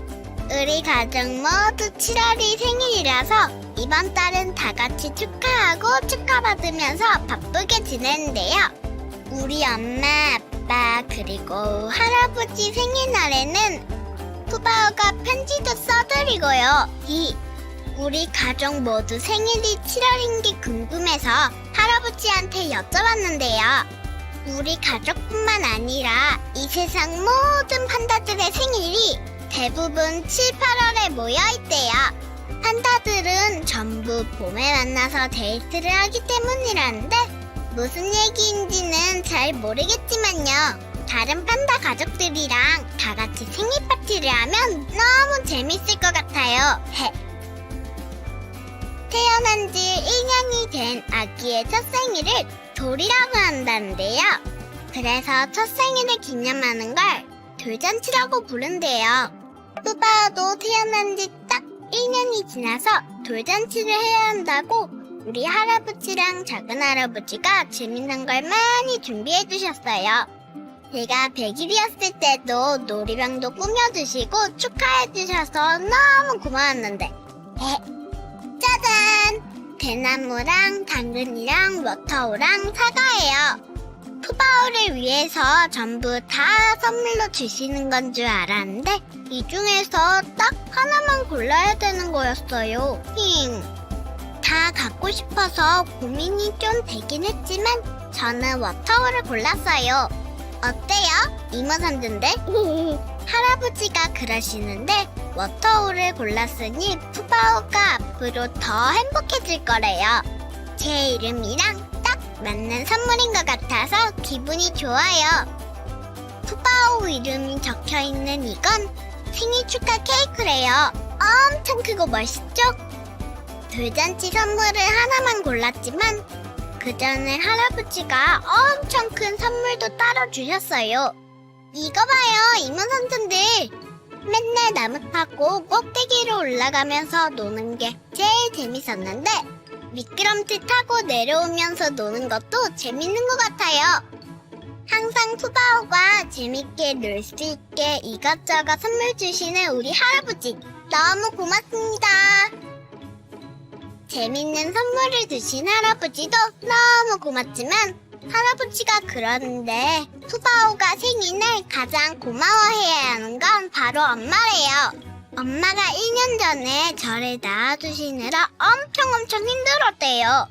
[SPEAKER 1] 우리 가족 모두 7월이 생일이라서 이번 달은 다 같이 축하하고 축하받으면서 바쁘게 지내는데요. 우리 엄마, 아빠, 그리고 할아버지 생일날에는 푸바오가 편지도 써드리고요. 우리 가족 모두 생일이 7월인 게 궁금해서 할아버지한테 여쭤봤는데요. 우리 가족뿐만 아니라 이 세상 모든 판다들의 생일이 대부분 7, 8월에 모여있대요. 판다들은 전부 봄에 만나서 데이트를 하기 때문이라는데 무슨 얘기인지는 잘 모르겠지만요. 다른 판다 가족들이랑 다 같이 생일 파티를 하면 너무 재밌을 것 같아요. 태어난 지 1년이 된 아기의 첫 생일을 돌이라고 한다는데요. 그래서 첫 생일을 기념하는 걸 돌잔치라고 부른대요. 푸바오도 태어난 지 딱 1년이 지나서 돌잔치를 해야 한다고 우리 할아버지랑 작은 할아버지가 재밌는 걸 많이 준비해 주셨어요. 제가 100일이었을 때도 놀이방도 꾸며주시고 축하해 주셔서 너무 고마웠는데 짜잔! 대나무랑 당근이랑 워터우랑 사과예요. 푸바오를 위해서 전부 다 선물로 주시는 건 줄 알았는데 이 중에서 딱 하나만 골라야 되는 거였어요. 다 갖고 싶어서 고민이 좀 되긴 했지만 저는 워터우를 골랐어요. 어때요? 이모 삼촌들? 할아버지가 그러시는데 워터우를 골랐으니 푸바오가 앞으로 더 행복해질 거래요. 제 이름이랑 딱 맞는 선물인 것 같아서 기분이 좋아요. 푸바오 이름이 적혀있는 이건 생일 축하 케이크래요. 엄청 크고 멋있죠? 돌잔치 선물을 하나만 골랐지만 그 전에 할아버지가 엄청 큰 선물도 따로 주셨어요. 이거 봐요, 이모 삼촌들. 맨날 나무 타고 꼭대기로 올라가면서 노는 게 제일 재밌었는데 미끄럼틀 타고 내려오면서 노는 것도 재밌는 것 같아요. 항상 푸바오가 재밌게 놀 수 있게 이것저것 선물 주시는 우리 할아버지 너무 고맙습니다. 재밌는 선물을 주신 할아버지도 너무 고맙지만 할아버지가 그러는데 푸바오가 생일날 가장 고마워해야 하는 건 바로 엄마래요. 엄마가 1년 전에 저를 낳아주시느라 엄청 힘들었대요.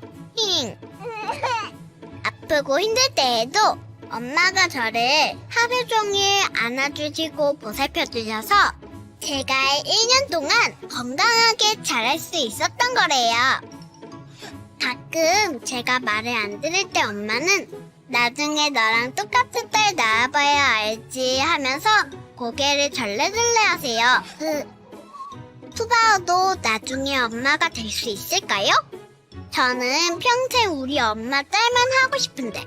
[SPEAKER 1] 아프고 힘들 때에도 엄마가 저를 하루 종일 안아주시고 보살펴주셔서 제가 1년 동안 건강하게 자랄 수 있었던 거래요. 가끔 제가 말을 안 들을 때 엄마는 나중에 너랑 똑같은 딸 낳아봐야 알지 하면서 고개를 절레절레 하세요. 푸바오도 나중에 엄마가 될 수 있을까요? 저는 평생 우리 엄마 딸만 하고 싶은데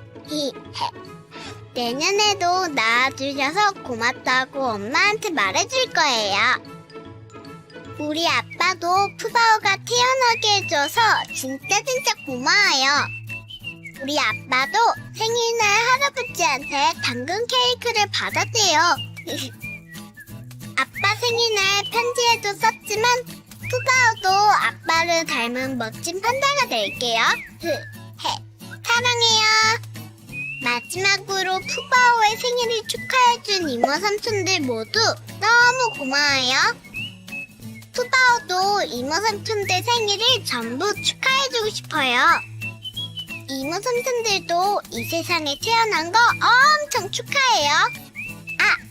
[SPEAKER 1] 내년에도 낳아주셔서 고맙다고 엄마한테 말해줄 거예요. 우리 아빠도 푸바오가 태어나게 해줘서 진짜 고마워요. 우리 아빠도 생일날 할아버지한테 당근 케이크를 받았대요. 아빠 생일날 편지에도 썼지만 푸바오도 아빠를 닮은 멋진 판다가 될게요. 사랑해요. 마지막으로 푸바오의 생일을 축하해준 이모 삼촌들 모두 너무 고마워요. 푸바오도 이모 삼촌들 생일을 전부 축하해주고 싶어요. 이모 삼촌들도 이 세상에 태어난 거 엄청 축하해요.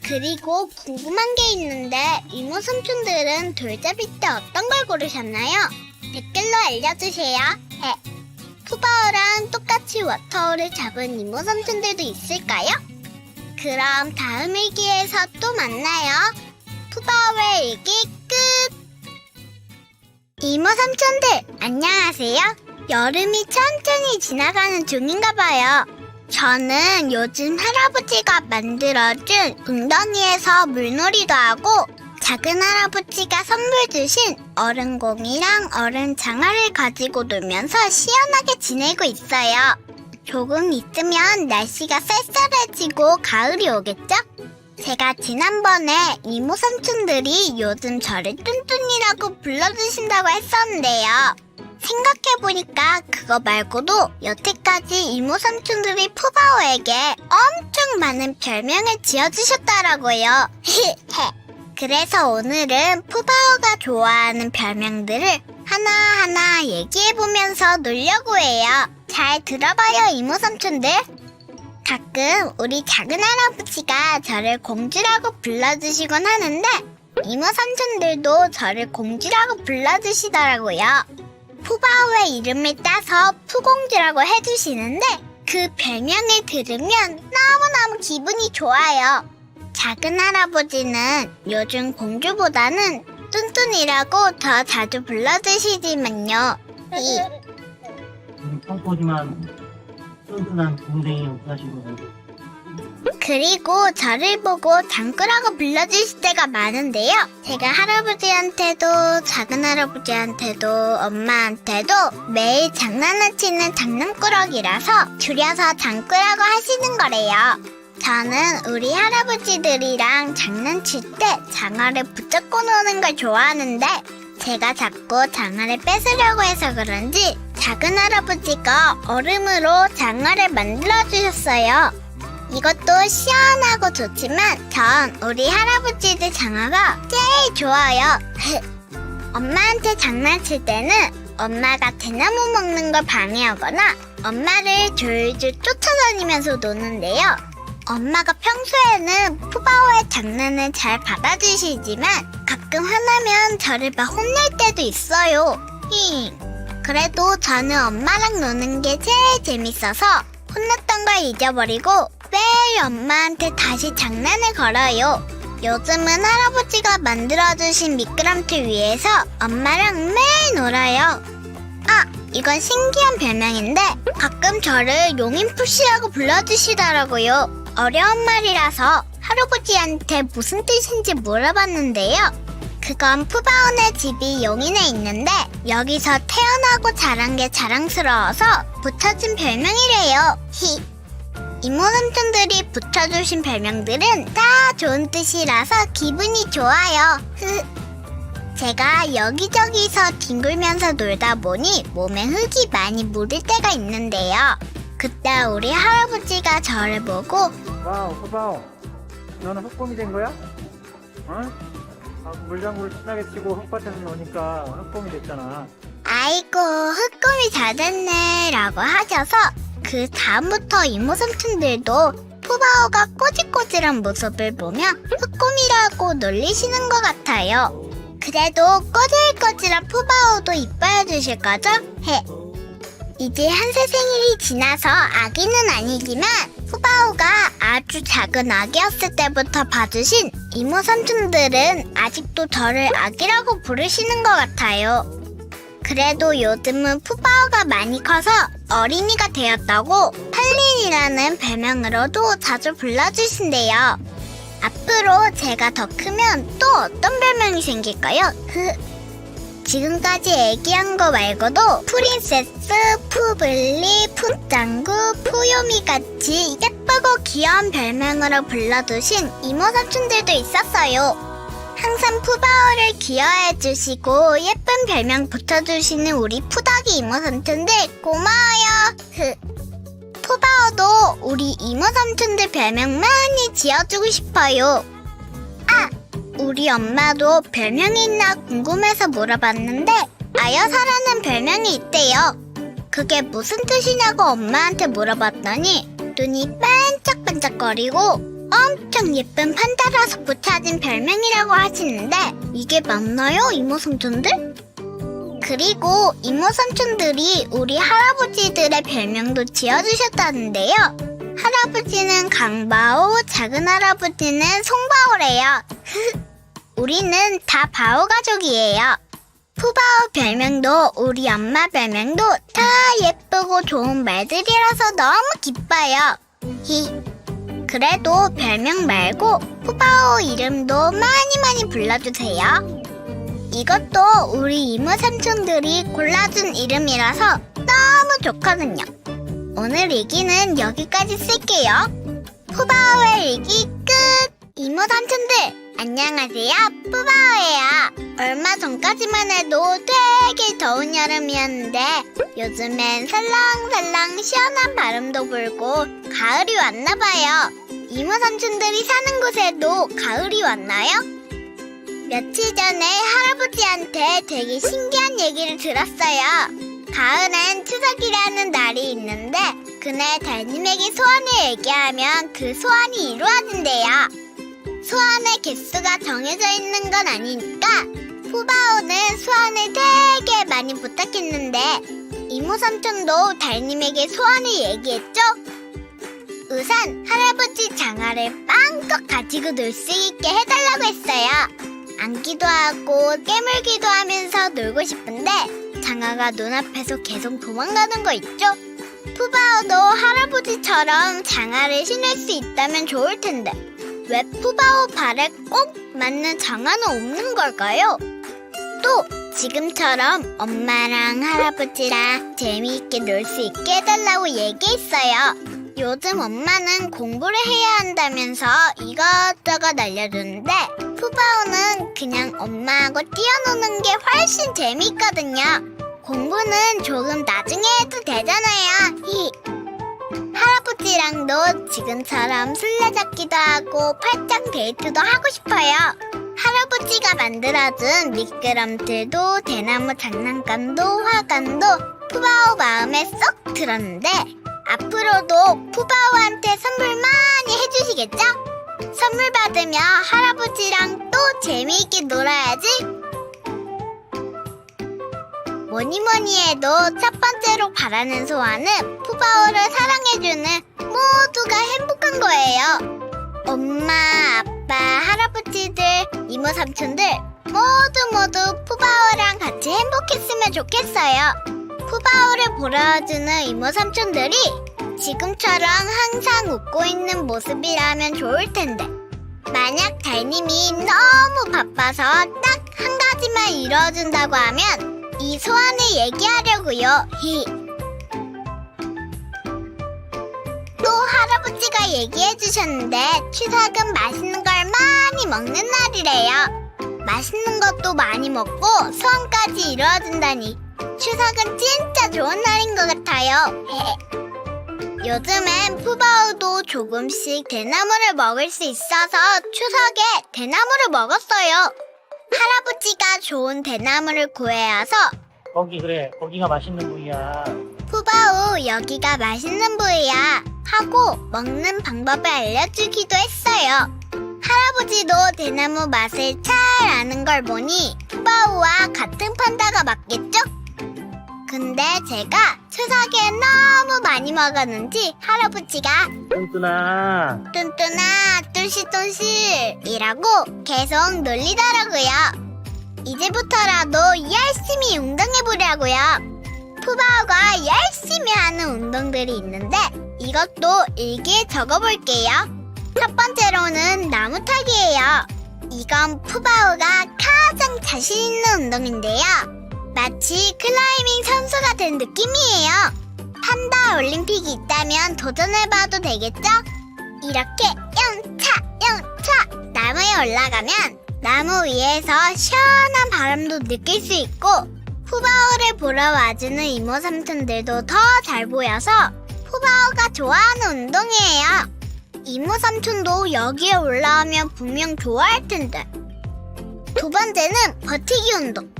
[SPEAKER 1] 그리고 궁금한 게 있는데 이모 삼촌들은 돌잡이 때 어떤 걸 고르셨나요? 댓글로 알려주세요. 푸바오랑 똑같이 워터우를 잡은 이모 삼촌들도 있을까요? 그럼 다음 일기에서 또 만나요. 푸바오의 일기 끝! 이모 삼촌들 안녕하세요. 여름이 천천히 지나가는 중인가 봐요. 저는 요즘 할아버지가 만들어준 웅덩이에서 물놀이도 하고 작은 할아버지가 선물 주신 얼음공이랑 얼음 장화를 가지고 놀면서 시원하게 지내고 있어요. 조금 있으면 날씨가 쌀쌀해지고 가을이 오겠죠? 제가 지난번에 이모 삼촌들이 요즘 저를 뚠뚠이라고 불러주신다고 했었는데요. 생각해보니까 그거 말고도 여태까지 이모 삼촌들이 푸바오에게 엄청 많은 별명을 지어주셨더라고요. 그래서 오늘은 푸바오가 좋아하는 별명들을 하나하나 얘기해보면서 놀려고 해요. 잘 들어봐요, 이모 삼촌들. 가끔 우리 작은 할아버지가 저를 공주라고 불러주시곤 하는데 이모 삼촌들도 저를 공주라고 불러주시더라고요. 푸바오의 이름을 따서 푸공주라고 해주시는데 그 별명을 들으면 너무너무 기분이 좋아요. 작은 할아버지는 요즘 공주보다는 뚠뚠이라고 더 자주 불러주시지만요.
[SPEAKER 3] 펑퍼지만 쫀쫀한 동생이 없으시고
[SPEAKER 1] 그리고 저를 보고 장꾸라고 불러주실 때가 많은데요. 제가 할아버지한테도 작은 할아버지한테도 엄마한테도 매일 장난을 치는 장난꾸러기라서 줄여서 장꾸라고 하시는 거래요. 저는 우리 할아버지들이랑 장난칠 때 장화를 붙잡고 노는 걸 좋아하는데 제가 자꾸 장화를 뺏으려고 해서 그런지 작은 할아버지가 얼음으로 장화를 만들어주셨어요. 이것도 시원하고 좋지만 전 우리 할아버지들 장화가 제일 좋아요. 엄마한테 장난칠 때는 엄마가 대나무 먹는 걸 방해하거나 엄마를 졸졸 쫓아다니면서 노는데요. 엄마가 평소에는 푸바오의 장난을 잘 받아주시지만 가끔 화나면 저를 막 혼낼 때도 있어요. 그래도 저는 엄마랑 노는 게 제일 재밌어서 혼났던 걸 잊어버리고 매일 엄마한테 다시 장난을 걸어요. 요즘은 할아버지가 만들어주신 미끄럼틀 위에서 엄마랑 매일 놀아요. 이건 신기한 별명인데 가끔 저를 용인푸시라고 불러주시더라고요. 어려운 말이라서 할아버지한테 무슨 뜻인지 물어봤는데요. 그건 푸바오네 집이 용인에 있는데 여기서 태어나고 자란 게 자랑스러워서 붙여준 별명이래요. 이모 삼촌들이 붙여주신 별명들은 다 좋은 뜻이라서 기분이 좋아요. 제가 여기저기서 뒹굴면서 놀다 보니 몸에 흙이 많이 묻을 때가 있는데요. 그때 우리 할아버지가 저를 보고
[SPEAKER 2] 와우, 푸바오. 너는 흑곰이 된 거야? 어? 물장구를 신나게 치고 흙밭에서 노니까 흑곰이 됐잖아.
[SPEAKER 1] 아이고 흑곰이 잘 됐네 라고 하셔서 그 다음부터 이모 삼촌들도 푸바오가 꼬질꼬질한 모습을 보며 흑곰이라고 놀리시는 것 같아요. 그래도 꼬질꼬질한 푸바오도 이뻐해 주실 거죠? 이제 한세 생일이 지나서 아기는 아니지만 푸바오가 아주 작은 아기였을 때부터 봐주신 이모 삼촌들은 아직도 저를 아기라고 부르시는 것 같아요. 그래도 요즘은 푸바오가 많이 커서 어린이가 되었다고 팔린이라는 별명으로도 자주 불러주신대요. 앞으로 제가 더 크면 또 어떤 별명이 생길까요? 지금까지 얘기한 거 말고도 프린세스, 푸블리, 푸짱구, 푸요미 같이 예쁘고 귀여운 별명으로 불러주신 이모 삼촌들도 있었어요. 항상 푸바오를 귀여워해주시고 예쁜 별명 붙여주시는 우리 푸덕이 이모 삼촌들 고마워요. 푸바오도 우리 이모 삼촌들 별명 많이 지어주고 싶어요. 우리 엄마도 별명이 있나 궁금해서 물어봤는데 아여사라는 별명이 있대요. 그게 무슨 뜻이냐고 엄마한테 물어봤더니 눈이 반짝반짝거리고 엄청 예쁜 판다라서 붙여진 별명이라고 하시는데 이게 맞나요, 이모 삼촌들? 그리고 이모 삼촌들이 우리 할아버지들의 별명도 지어주셨다는데요. 할아버지는 강바오, 작은 할아버지는 송바오래요. 우리는 다 바오 가족이에요. 푸바오 별명도 우리 엄마 별명도 다 예쁘고 좋은 말들이라서 너무 기뻐요. 그래도 별명 말고 푸바오 이름도 많이 불러주세요. 이것도 우리 이모 삼촌들이 골라준 이름이라서 너무 좋거든요. 오늘 일기는 여기까지 쓸게요. 푸바오의 일기 끝! 이모 삼촌들 안녕하세요, 푸바오예요. 얼마 전까지만 해도 되게 더운 여름이었는데 요즘엔 살랑살랑 시원한 바람도 불고 가을이 왔나봐요. 이모 삼촌들이 사는 곳에도 가을이 왔나요? 며칠 전에 할아버지한테 되게 신기한 얘기를 들었어요. 가을엔 추석이라는 날이 있는데 그날 달님에게 소원을 얘기하면 그 소원이 이루어진대요. 소원의 개수가 정해져 있는 건 아니니까 푸바오는 소원을 되게 많이 부탁했는데 이모 삼촌도 달님에게 소원을 얘기했죠. 우선 할아버지 장화를 빵껏 가지고 놀 수 있게 해달라고 했어요. 안기도 하고 깨물기도 하면서 놀고 싶은데 장화가 눈앞에서 계속 도망가는 거 있죠? 푸바오도 할아버지처럼 장화를 신을 수 있다면 좋을 텐데 왜 푸바오 발에 꼭 맞는 장화는 없는 걸까요? 또 지금처럼 엄마랑 할아버지랑 재미있게 놀 수 있게 해달라고 얘기했어요. 요즘 엄마는 공부를 해야 한다면서 이것저것 알려주는데 푸바오는 그냥 엄마하고 뛰어노는 게 훨씬 재미있거든요. 공부는 조금 나중에 해도 되잖아요. 할아버지랑도 지금처럼 술래잡기도 하고 팔짱 데이트도 하고 싶어요. 할아버지가 만들어준 미끄럼틀도 대나무 장난감도 화관도 푸바오 마음에 쏙 들었는데 앞으로도 푸바오한테 선물 많이 해주시겠죠? 선물 받으며 할아버지랑 또 재미있게 놀아야지. 뭐니뭐니 해도 첫 번째로 바라는 소원은 푸바오를 사랑해주는 모두가 행복한 거예요. 엄마, 아빠, 할아버지들, 이모, 삼촌들 모두 푸바오랑 같이 행복했으면 좋겠어요. 푸바오를 보러주는 이모, 삼촌들이 지금처럼 항상 웃고 있는 모습이라면 좋을 텐데 만약 달님이 너무 바빠서 딱 한 가지만 이뤄준다고 하면 이 소원을 얘기하려고요. 또 할아버지가 얘기해주셨는데 추석은 맛있는 걸 많이 먹는 날이래요. 맛있는 것도 많이 먹고 소원까지 이루어진다니 추석은 진짜 좋은 날인 것 같아요. 요즘엔 푸바오도 조금씩 대나무를 먹을 수 있어서 추석에 대나무를 먹었어요. 할아버지가 좋은 대나무를 구해와서
[SPEAKER 3] 거기 그래, 거기가 맛있는 부위야.
[SPEAKER 1] 푸바오 여기가 맛있는 부위야 하고 먹는 방법을 알려주기도 했어요. 할아버지도 대나무 맛을 잘 아는 걸 보니 푸바오와 같은 판다가 맞겠죠? 근데 제가 추석에 너무 많이 먹었는지 할아버지가
[SPEAKER 3] 뚱뚱아,
[SPEAKER 1] 뚠뚠아 뚠실뚠실이라고 계속 놀리더라고요. 이제부터라도 열심히 운동해보려고요. 푸바오가 열심히 하는 운동들이 있는데 이것도 일기에 적어볼게요. 첫 번째로는 나무 타기예요. 이건 푸바오가 가장 자신 있는 운동인데요. 마치 클라이밍 선수가 된 느낌이에요. 판다 올림픽이 있다면 도전해봐도 되겠죠? 이렇게 영차 나무에 올라가면 나무 위에서 시원한 바람도 느낄 수 있고 푸바오를 보러 와주는 이모 삼촌들도 더 잘 보여서 푸바오가 좋아하는 운동이에요. 이모 삼촌도 여기에 올라오면 분명 좋아할 텐데. 두 번째는 버티기 운동.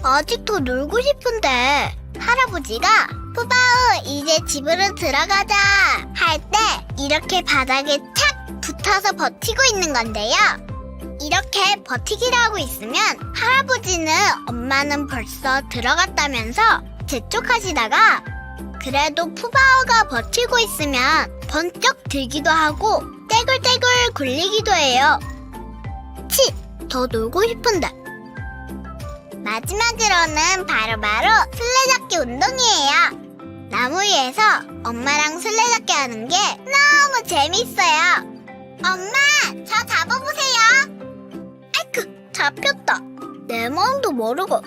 [SPEAKER 1] 아직도 놀고 싶은데 할아버지가 푸바오 이제 집으로 들어가자 할 때 이렇게 바닥에 착 붙어서 버티고 있는 건데요. 이렇게 버티기를 하고 있으면 할아버지는 엄마는 벌써 들어갔다면서 재촉하시다가 그래도 푸바오가 버티고 있으면 번쩍 들기도 하고 떼굴떼굴 굴리기도 해요. 더 놀고 싶은데. 마지막으로는 바로 술래잡기 운동이에요. 나무 위에서 엄마랑 술래잡기 하는 게 너무 재밌어요. 엄마, 저 잡아보세요. 아이쿠, 잡혔다. 내 마음도 모르고.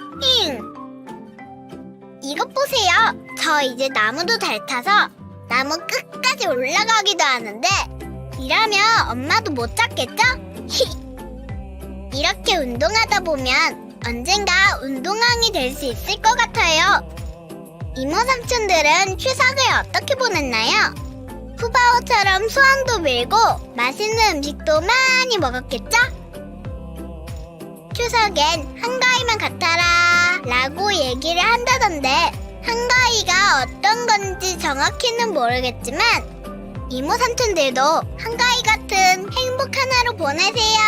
[SPEAKER 1] 이것 보세요. 저 이제 나무도 잘 타서 나무 끝까지 올라가기도 하는데 이러면 엄마도 못 잡겠죠? 이렇게 운동하다 보면 언젠가 운동왕이 될 수 있을 것 같아요. 이모 삼촌들은 추석을 어떻게 보냈나요? 푸바오처럼 소원도 밀고 맛있는 음식도 많이 먹었겠죠? 추석엔 한가위만 같아라 라고 얘기를 한다던데 한가위가 어떤 건지 정확히는 모르겠지만 이모 삼촌들도 한가위 같은 행복한 하루 보내세요.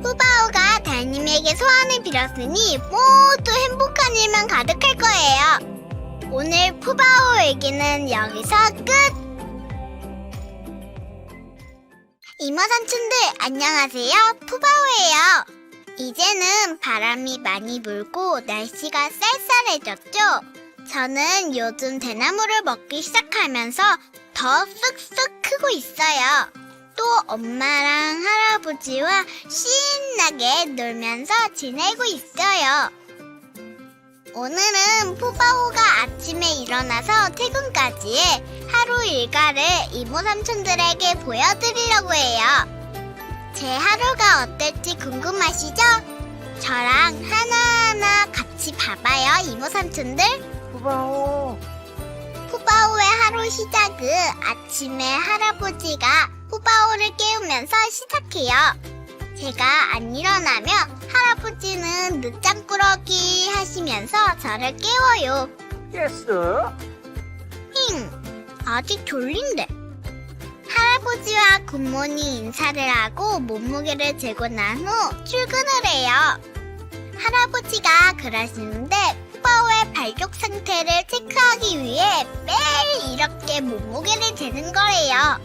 [SPEAKER 1] 푸바오가 달님에게 소원을 빌었으니 모두 행복한 일만 가득할 거예요. 오늘 푸바오 얘기는 여기서 끝! 이모 삼촌들 안녕하세요. 푸바오예요. 이제는 바람이 많이 불고 날씨가 쌀쌀해졌죠? 저는 요즘 대나무를 먹기 시작하면서 더 쑥쑥 크고 있어요. 또 엄마랑 할아버지와 신나게 놀면서 지내고 있어요. 오늘은 푸바오가 아침에 일어나서 퇴근까지의 하루 일과를 이모 삼촌들에게 보여드리려고 해요. 제 하루가 어떨지 궁금하시죠? 저랑 하나하나 같이 봐봐요, 이모 삼촌들.
[SPEAKER 3] 푸바오.
[SPEAKER 1] 푸바오의 하루 시작은 아침에 할아버지가 푸바오를 깨우면서 시작해요. 제가 안 일어나면 할아버지는 늦잠꾸러기 하시면서 저를 깨워요.
[SPEAKER 3] 깼어?
[SPEAKER 1] 아직 졸린데. 할아버지와 굿모닝 인사를 하고 몸무게를 재고 난 후 출근을 해요. 할아버지가 그러시는데 푸바오의 발족 상태를 체크하기 위해 매일 이렇게 몸무게를 재는 거래요.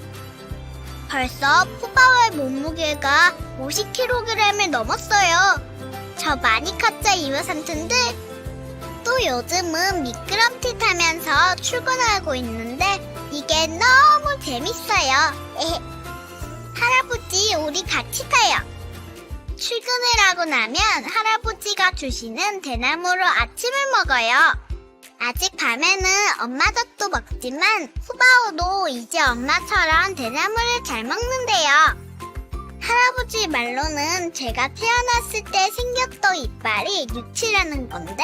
[SPEAKER 1] 벌써 푸바오의 몸무게가 50kg을 넘었어요. 저 많이 컸죠, 이모 삼촌들? 또 요즘은 미끄럼틀 타면서 출근하고 있는데 이게 너무 재밌어요. 할아버지, 우리 같이 타요. 출근을 하고 나면 할아버지가 주시는 대나무로 아침을 먹어요. 아직 밤에는 엄마 젖도 먹지만 푸바오도 이제 엄마처럼 대나무를 잘 먹는데요. 할아버지 말로는 제가 태어났을 때 생겼던 이빨이 유치라는 건데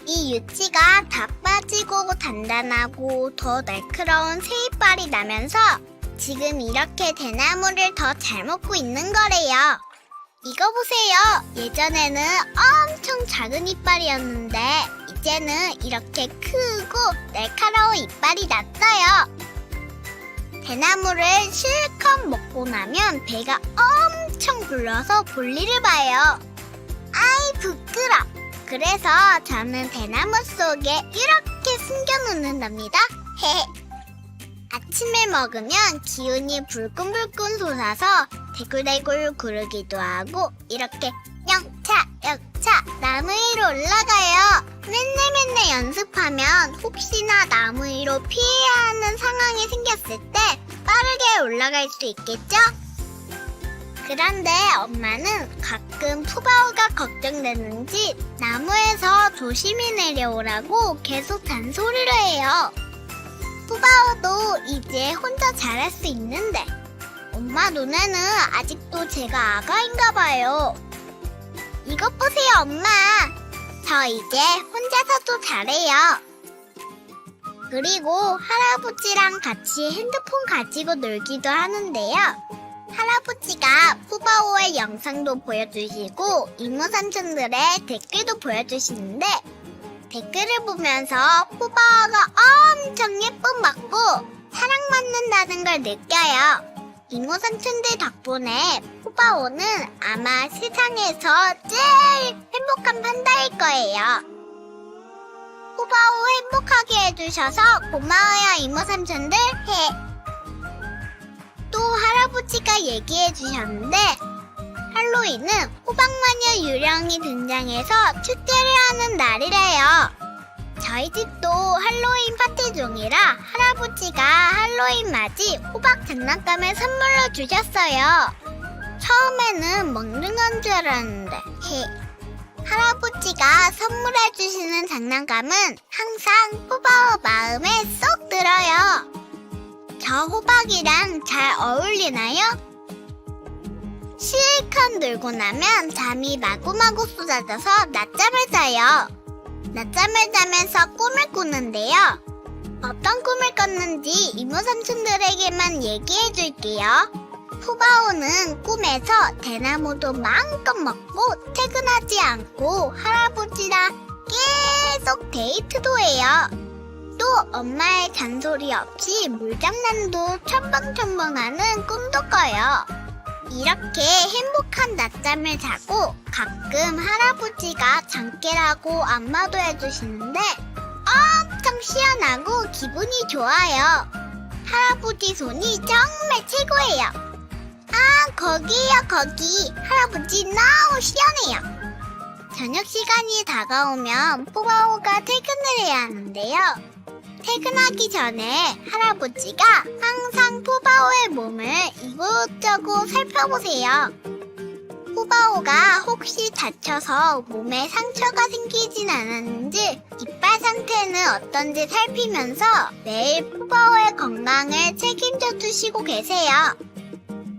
[SPEAKER 1] 이 유치가 다 빠지고 단단하고 더 날카로운 새 이빨이 나면서 지금 이렇게 대나무를 더 잘 먹고 있는 거래요. 이거 보세요. 예전에는 엄청 작은 이빨이었는데 이제는 이렇게 크고 날카로운 이빨이 났어요. 대나무를 실컷 먹고 나면 배가 엄청 불러서 볼일을 봐요. 아이 부끄러. 그래서 저는 대나무 속에 이렇게 숨겨놓는답니다. 아침에 먹으면 기운이 불끈불끈 솟아서 대굴대굴 구르기도 하고 이렇게 영차 나무 위로 올라가요. 맨날 연습하면 혹시나 나무 위로 피해야 하는 상황이 생겼을 때 빠르게 올라갈 수 있겠죠? 그런데 엄마는 가끔 푸바오가 걱정되는지 나무에서 조심히 내려오라고 계속 잔소리를 해요. 푸바오도 이제 혼자 잘할 수 있는데 엄마 눈에는 아직도 제가 아가인가 봐요. 이것 보세요, 엄마. 저 이제 혼자서도 잘해요. 그리고 할아버지랑 같이 핸드폰 가지고 놀기도 하는데요. 할아버지가 푸바오의 영상도 보여주시고 이모 삼촌들의 댓글도 보여주시는데 댓글을 보면서 푸바오가 엄청 예쁨 받고 사랑받는다는 걸 느껴요. 이모 삼촌들 덕분에 푸바오는 아마 세상에서 제일 행복한 판다일 거예요. 푸바오 행복하게 해주셔서 고마워요, 이모 삼촌들. 또 할아버지가 얘기해 주셨는데 할로윈은 호박마녀 유령이 등장해서 축제를 하는 날이래요. 저희 집도 할로윈 파티 중이라 할아버지가 할로윈 맞이 호박 장난감을 선물로 주셨어요. 처음에는 먹는 건 줄 알았는데 할아버지가 선물해 주시는 장난감은 항상 푸바오 마음에 쏙 들어요. 저 호박이랑 잘 어울리나요? 실컷 놀고 나면 잠이 마구마구 쏟아져서 낮잠을 자요. 낮잠을 자면서 꿈을 꾸는데요. 어떤 꿈을 꿨는지 이모 삼촌들에게만 얘기해 줄게요. 푸바오는 꿈에서 대나무도 마음껏 먹고 퇴근하지 않고 할아버지랑 계속 데이트도 해요. 또 엄마의 잔소리 없이 물장난도 첨벙첨벙하는 꿈도 꿔요. 이렇게 행복한 낮잠을 자고 가끔 할아버지가 장깨라고 안마도 해주시는데 엄청 시원하고 기분이 좋아요. 할아버지 손이 정말 최고예요. 아, 거기요, 거기. 할아버지 너무 시원해요. 저녁 시간이 다가오면 푸바오가 퇴근을 해야 하는데요. 퇴근하기 전에 할아버지가 항상 푸바오의 몸을 이곳저곳 살펴보세요. 푸바오가 혹시 다쳐서 몸에 상처가 생기진 않았는지 이빨 상태는 어떤지 살피면서 매일 푸바오의 건강을 책임져 주시고 계세요.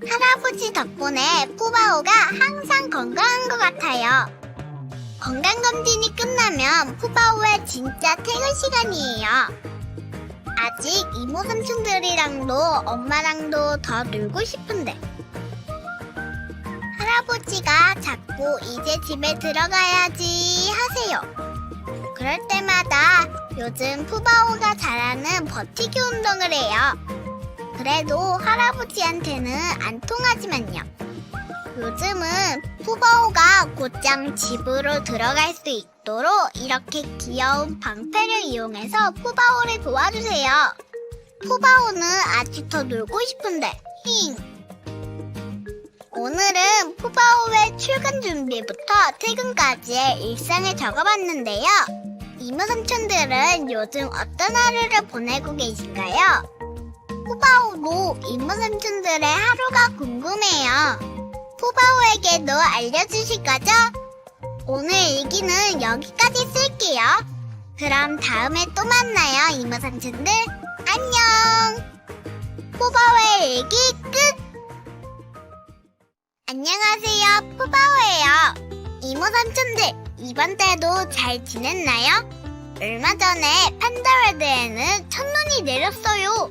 [SPEAKER 1] 할아버지 덕분에 푸바오가 항상 건강한 것 같아요. 건강검진이 끝나면 푸바오의 진짜 퇴근 시간이에요. 아직 이모 삼촌들이랑도 엄마랑도 더 놀고 싶은데 할아버지가 자꾸 이제 집에 들어가야지 하세요. 그럴 때마다 요즘 푸바오가 잘하는 버티기 운동을 해요. 그래도 할아버지한테는 안 통하지만요. 요즘은 푸바오가 곧장 집으로 들어갈 수 있도록 이렇게 귀여운 방패를 이용해서 푸바오를 도와주세요. 푸바오는 아직 더 놀고 싶은데 힝. 오늘은 푸바오의 출근 준비부터 퇴근까지의 일상을 적어봤는데요. 이모 삼촌들은 요즘 어떤 하루를 보내고 계실까요? 푸바오도 이모 삼촌들의 하루가 궁금해요. 푸바오에게도 알려주실 거죠? 오늘 일기는 여기까지 쓸게요. 그럼 다음에 또 만나요, 이모 삼촌들. 안녕! 푸바오의 일기 끝! 안녕하세요, 푸바오예요. 이모 삼촌들, 이번 달도 잘 지냈나요? 얼마 전에 판다월드에는 첫눈이 내렸어요.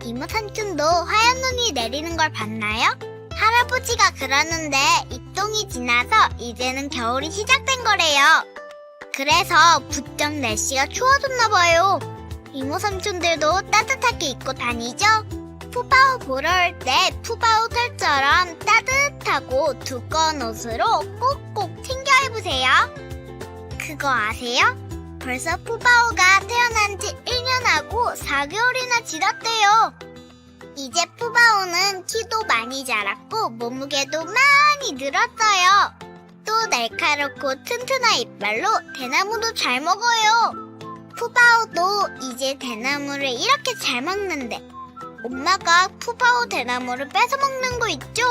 [SPEAKER 1] 이모 삼촌도 하얀 눈이 내리는 걸 봤나요? 할아버지가 그러는데 입동이 지나서 이제는 겨울이 시작된 거래요. 그래서 부쩍 날씨가 추워졌나 봐요. 이모 삼촌들도 따뜻하게 입고 다니죠? 푸바오 보러 올 때 푸바오 털처럼 따뜻하고 두꺼운 옷으로 꼭꼭 챙겨 입으세요. 그거 아세요? 벌써 푸바오가 태어난 지 1년하고 4개월이나 지났대요. 이제 푸바오는 키도 많이 자랐고 몸무게도 많이 늘었어요. 또 날카롭고 튼튼한 이빨로 대나무도 잘 먹어요. 푸바오도 이제 대나무를 이렇게 잘 먹는데 엄마가 푸바오 대나무를 뺏어 먹는 거 있죠?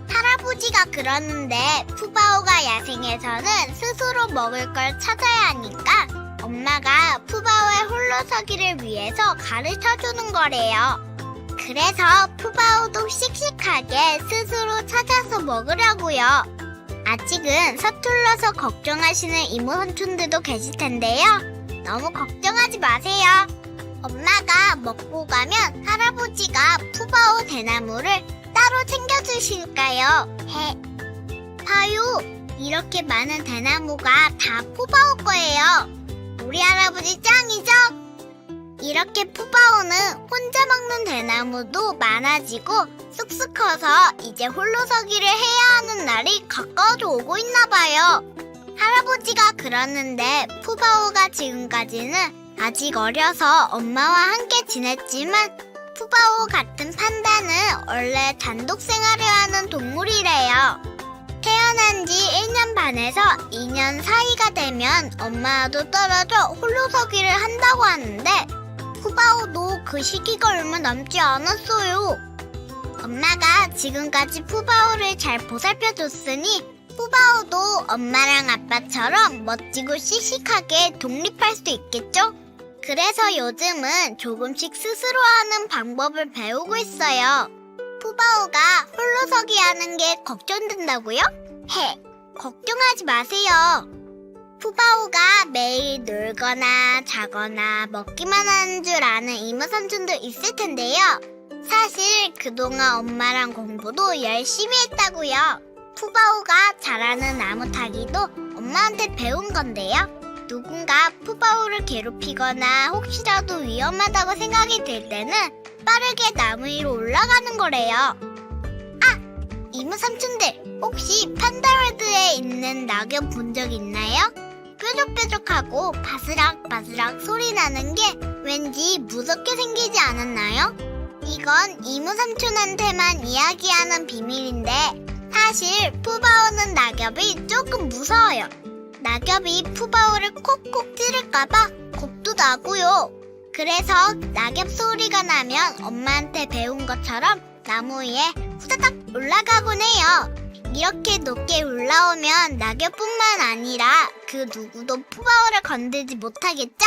[SPEAKER 1] 할아버지가 그러는데 푸바오가 야생에서는 스스로 먹을 걸 찾아야 하니까 엄마가 푸바오의 홀로서기를 위해서 가르쳐주는 거래요. 그래서 푸바오도 씩씩하게 스스로 찾아서 먹으려고요. 아직은 서툴러서 걱정하시는 이모 삼촌들도 계실 텐데요. 너무 걱정하지 마세요. 엄마가 먹고 가면 할아버지가 푸바오 대나무를 따로 챙겨주실까요? 봐요. 이렇게 많은 대나무가 다 푸바오 거예요. 우리 할아버지 짱이죠? 이렇게 푸바오는 혼자 먹는 대나무도 많아지고 쑥쑥 커서 이제 홀로서기를 해야 하는 날이 가까워져 오고 있나 봐요. 할아버지가 그러는데 푸바오가 지금까지는 아직 어려서 엄마와 함께 지냈지만 푸바오 같은 판다는 원래 단독 생활을 하는 동물이래요. 태어난 지 1년 반에서 2년 사이가 되면 엄마와도 떨어져 홀로서기를 한다고 하는데 푸바오도 그 시기가 얼마 남지 않았어요. 엄마가 지금까지 푸바오를 잘 보살펴줬으니 푸바오도 엄마랑 아빠처럼 멋지고 씩씩하게 독립할 수 있겠죠? 그래서 요즘은 조금씩 스스로 하는 방법을 배우고 있어요. 푸바오가 홀로서기 하는 게 걱정된다고요? 걱정하지 마세요. 푸바오가 매일 놀거나 자거나 먹기만 하는 줄 아는 이모 삼촌도 있을 텐데요. 사실 그동안 엄마랑 공부도 열심히 했다고요. 푸바오가 잘하는 나무 타기도 엄마한테 배운 건데요. 누군가 푸바오를 괴롭히거나 혹시라도 위험하다고 생각이 들 때는 빠르게 나무 위로 올라가는 거래요. 아! 이모삼촌들, 혹시 판다월드에 있는 낙엽 본 적 있나요? 뾰족뾰족하고 바스락바스락 소리 나는 게 왠지 무섭게 생기지 않았나요? 이건 이모삼촌한테만 이야기하는 비밀인데 사실 푸바오는 낙엽이 조금 무서워요. 낙엽이 푸바오를 콕콕 찌를까봐 겁도 나고요. 그래서 낙엽 소리가 나면 엄마한테 배운 것처럼 나무 위에 후다닥 올라가곤 해요. 이렇게 높게 올라오면 낙엽뿐만 아니라 그 누구도 푸바오를 건들지 못하겠죠?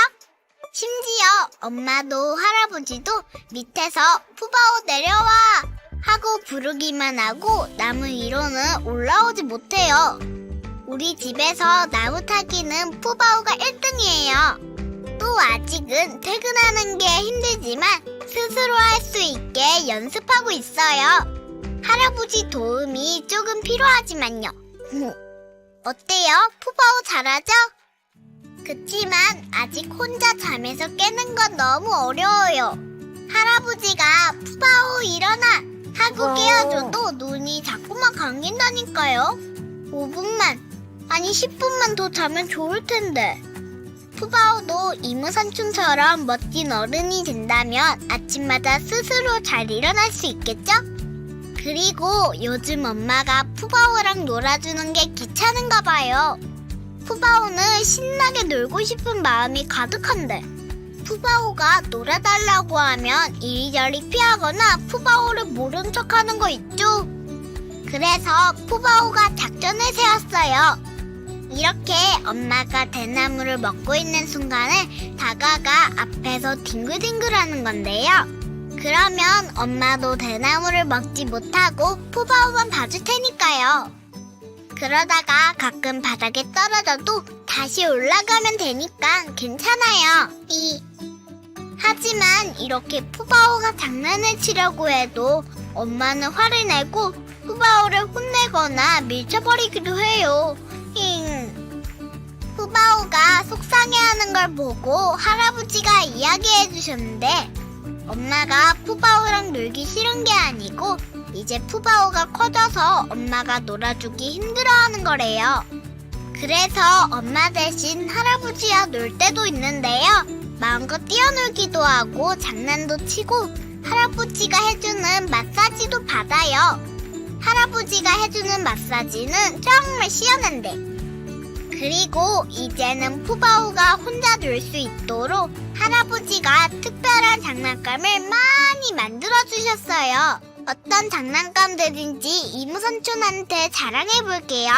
[SPEAKER 1] 심지어 엄마도 할아버지도 밑에서 푸바오 내려와 하고 부르기만 하고 나무 위로는 올라오지 못해요. 우리 집에서 나무 타기는 푸바오가 1등이에요. 또 아직은 퇴근하는 게 힘들지만 스스로 할 수 있게 연습하고 있어요. 할아버지 도움이 조금 필요하지만요. 어때요? 푸바오 잘하죠? 그치만 아직 혼자 잠에서 깨는 건 너무 어려워요. 할아버지가 푸바오 일어나 하고 깨워줘도 눈이 자꾸만 감긴다니까요. 5분만 아니 10분만 더 자면 좋을 텐데. 푸바오도 이모삼촌처럼 멋진 어른이 된다면 아침마다 스스로 잘 일어날 수 있겠죠? 그리고 요즘 엄마가 푸바오랑 놀아주는 게 귀찮은가 봐요. 푸바오는 신나게 놀고 싶은 마음이 가득한데 푸바오가 놀아달라고 하면 이리저리 피하거나 푸바오를 모른 척하는 거 있죠? 그래서 푸바오가 작전을 세웠어요. 이렇게 엄마가 대나무를 먹고 있는 순간에 다가가 앞에서 뒹굴뒹굴하는 건데요. 그러면 엄마도 대나무를 먹지 못하고 푸바오만 봐줄 테니까요. 그러다가 가끔 바닥에 떨어져도 다시 올라가면 되니까 괜찮아요. 하지만 이렇게 푸바오가 장난을 치려고 해도 엄마는 화를 내고 푸바오를 혼내거나 밀쳐버리기도 해요. 푸바오가 속상해하는 걸 보고 할아버지가 이야기해 주셨는데 엄마가 푸바오랑 놀기 싫은 게 아니고 이제 푸바오가 커져서 엄마가 놀아주기 힘들어하는 거래요. 그래서 엄마 대신 할아버지와 놀 때도 있는데요. 마음껏 뛰어놀기도 하고 장난도 치고 할아버지가 해주는 마사지도 받아요. 할아버지가 해주는 마사지는 정말 시원한데. 그리고 이제는 푸바오가 혼자 놀 수 있도록 할아버지가 특별한 장난감을 많이 만들어주셨어요. 어떤 장난감들인지 이모삼촌한테 자랑해볼게요.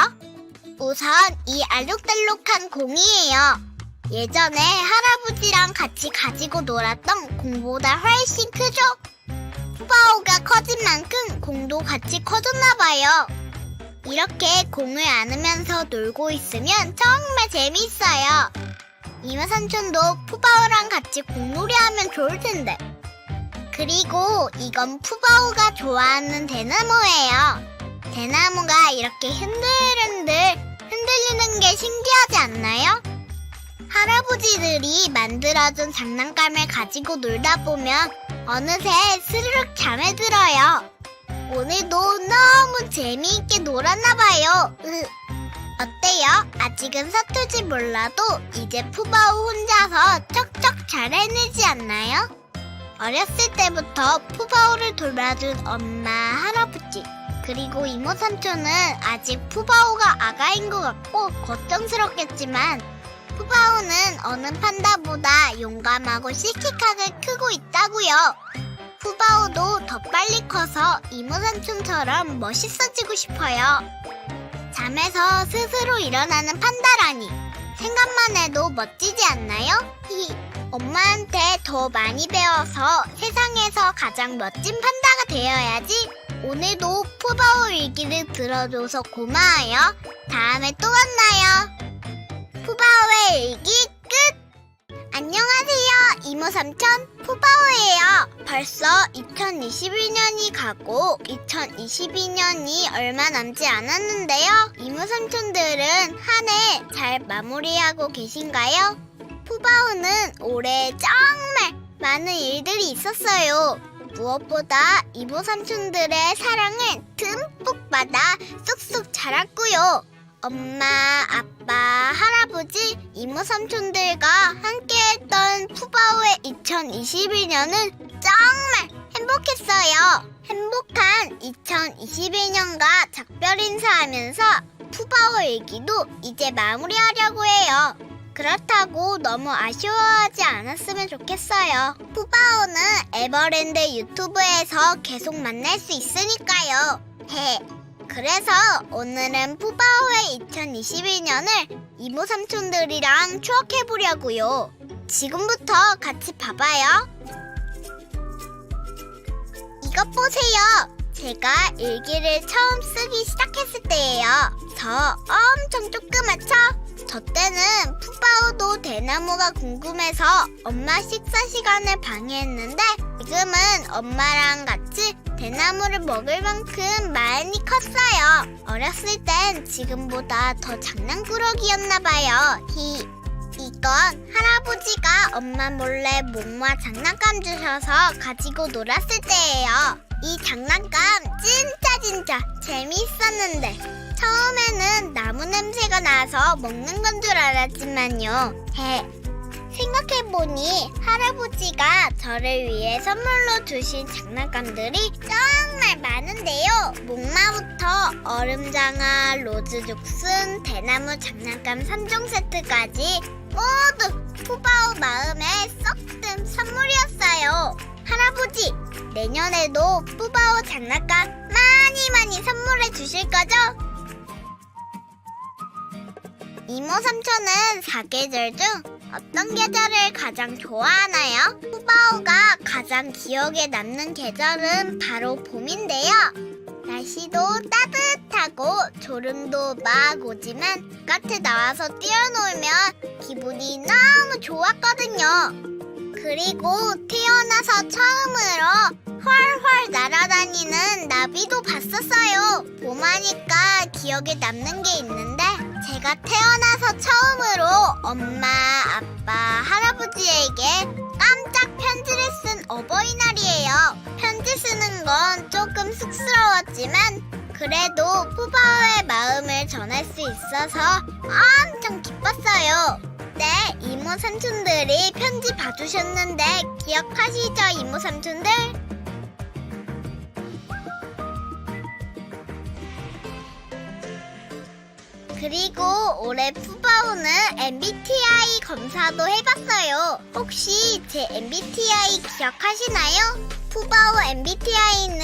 [SPEAKER 1] 우선 이 알록달록한 공이에요. 예전에 할아버지랑 같이 가지고 놀았던 공보다 훨씬 크죠? 푸바오가 커진 만큼 공도 같이 커졌나봐요. 이렇게 공을 안으면서 놀고 있으면 정말 재미있어요. 이모삼촌도 푸바오랑 같이 공놀이하면 좋을 텐데. 그리고 이건 푸바오가 좋아하는 대나무예요. 대나무가 이렇게 흔들리는 게 신기하지 않나요? 할아버지들이 만들어준 장난감을 가지고 놀다 보면 어느새 스르륵 잠에 들어요. 오늘도 너무 재미있게 놀았나봐요. 어때요? 아직은 서툴지 몰라도 이제 푸바오 혼자서 척척 잘 해내지 않나요? 어렸을 때부터 푸바오를 돌봐준 엄마, 할아버지 그리고 이모삼촌은 아직 푸바오가 아가인 것 같고 걱정스럽겠지만 푸바오는 어느 판다보다 용감하고 씩씩하게 크고 있다고요. 푸바오도 더 빨리 커서 이모삼촌처럼 멋있어지고 싶어요. 잠에서 스스로 일어나는 판다라니 생각만 해도 멋지지 않나요? 엄마한테 더 많이 배워서 세상에서 가장 멋진 판다가 되어야지. 오늘도 푸바오 일기를 들어줘서 고마워요. 다음에 또 만나요. 푸바오의 일기 끝! 안녕하세요. 이모 이모 삼촌 푸바오예요. 벌써 2021년이 가고 2022년이 얼마 남지 않았는데요. 이모 삼촌들은 한 해 잘 마무리하고 계신가요? 푸바오는 올해 정말 많은 일들이 있었어요. 무엇보다 이모 삼촌들의 사랑을 듬뿍 받아 쑥쑥 자랐고요. 엄마, 아빠, 할아버지, 이모 삼촌들과 함께했던 푸바오의 2021년은 정말 행복했어요. 행복한 2021년과 작별 인사하면서 푸바오 일기도 이제 마무리하려고 해요. 그렇다고 너무 아쉬워하지 않았으면 좋겠어요. 푸바오는 에버랜드 유튜브에서 계속 만날 수 있으니까요. 그래서 오늘은 푸바오의 2021년을 이모 삼촌들이랑 추억해보려고요. 지금부터 같이 봐봐요. 이것 보세요. 제가 일기를 처음 쓰기 시작했을 때예요. 저 엄청 조그맣죠? 저 때는 푸바오도 대나무가 궁금해서 엄마 식사 시간을 방해했는데 지금은 엄마랑 같이 대나무를 먹을 만큼 많이 컸어요. 어렸을 땐 지금보다 더 장난꾸러기였나봐요. 이건 할아버지가 엄마 몰래 목마 장난감 주셔서 가지고 놀았을 때예요. 이 장난감 진짜 재미있었는데 처음에는 나무 냄새가 나서 먹는 건 줄 알았지만요. 생각해보니 할아버지가 저를 위해 선물로 주신 장난감들이 정말 많은데요. 목마부터 얼음장아, 로즈죽순, 대나무 장난감 3종 세트까지 모두 푸바오 마음에 쏙 든 선물이었어요. 할아버지, 내년에도 푸바오 장난감 많이 선물해 주실 거죠? 이모 삼촌은 4계절 중 어떤 계절을 가장 좋아하나요? 푸바오가 가장 기억에 남는 계절은 바로 봄인데요. 날씨도 따뜻하고 졸음도 막 오지만 바깥에 나와서 뛰어놀면 기분이 너무 좋았거든요. 그리고 태어나서 처음으로 훨훨 날아다니는 나비도 봤었어요. 봄하니까 기억에 남는 게 있는데 제가 태어나서 처음으로 엄마, 아빠, 할아버지에게 깜짝 편지를 쓴 어버이날이에요. 편지 쓰는 건 조금 쑥스러웠지만 그래도 푸바오의 마음을 전할 수 있어서 엄청 기뻤어요. 네, 이모 삼촌들이 편지 봐주셨는데 기억하시죠, 이모 삼촌들? 그리고 올해 푸바오는 MBTI 검사도 해봤어요. 혹시 제 MBTI 기억하시나요? 푸바오 MBTI는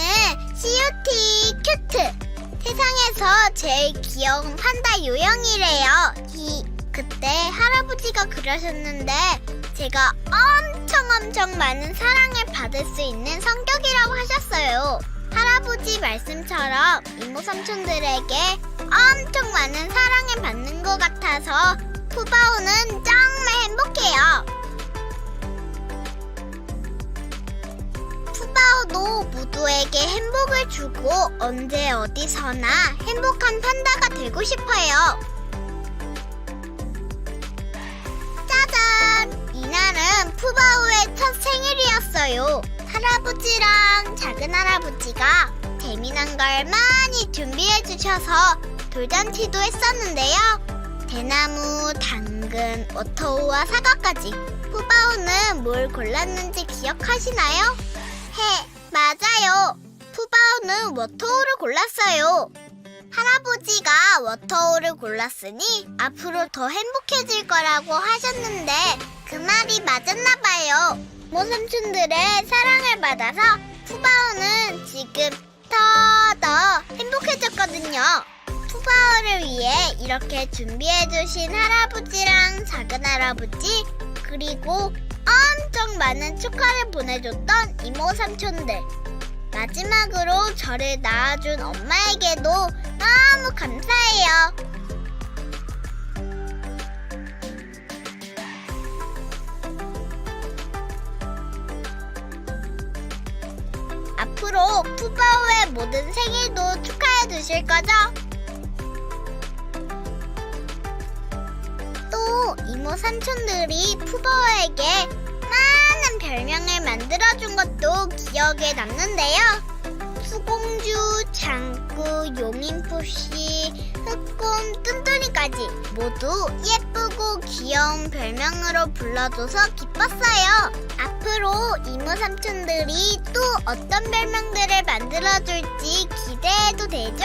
[SPEAKER 1] CUT 큐트. 세상에서 제일 귀여운 판다 유형이래요. 그때 할아버지가 그러셨는데 제가 엄청 많은 사랑을 받을 수 있는 성격이라고 하셨어요. 할아버지 말씀처럼 이모 삼촌들에게 엄청 많은 사랑을 받는 것 같아서 푸바오는 정말 행복해요. 푸바오도 모두에게 행복을 주고 언제 어디서나 행복한 판다가 되고 싶어요. 짜잔! 이날은 푸바오의 첫 생일이었어요. 할아버지랑 작은할아버지가 재미난 걸 많이 준비해 주셔서 돌잔치도 했었는데요. 대나무, 당근, 워터우와 사과까지. 푸바오는 뭘 골랐는지 기억하시나요? 맞아요. 푸바오는 워터우를 골랐어요. 할아버지가 워터우를 골랐으니 앞으로 더 행복해질 거라고 하셨는데 그 말이 맞았나봐요. 이모 삼촌들의 사랑을 받아서 푸바오는 지금 더 행복해졌거든요. 푸바오를 위해 이렇게 준비해주신 할아버지랑 작은할아버지 그리고 엄청 많은 축하를 보내줬던 이모 삼촌들, 마지막으로 저를 낳아준 엄마에게도 너무 감사해요. 앞으로 푸바오의 모든 생일도 축하해 주실 거죠? 또 이모 삼촌들이 푸바오에게 많은 별명을 만들어준 것도 기억에 남는데요. 수공주, 장구, 용인푸씨, 흑곰, 뚠뚠이까지 모두 예쁘고 귀여운 별명으로 불러줘서 기뻤어요. 앞으로 이모 삼촌들이 또 어떤 별명들을 만들어줄지 기대해도 되죠?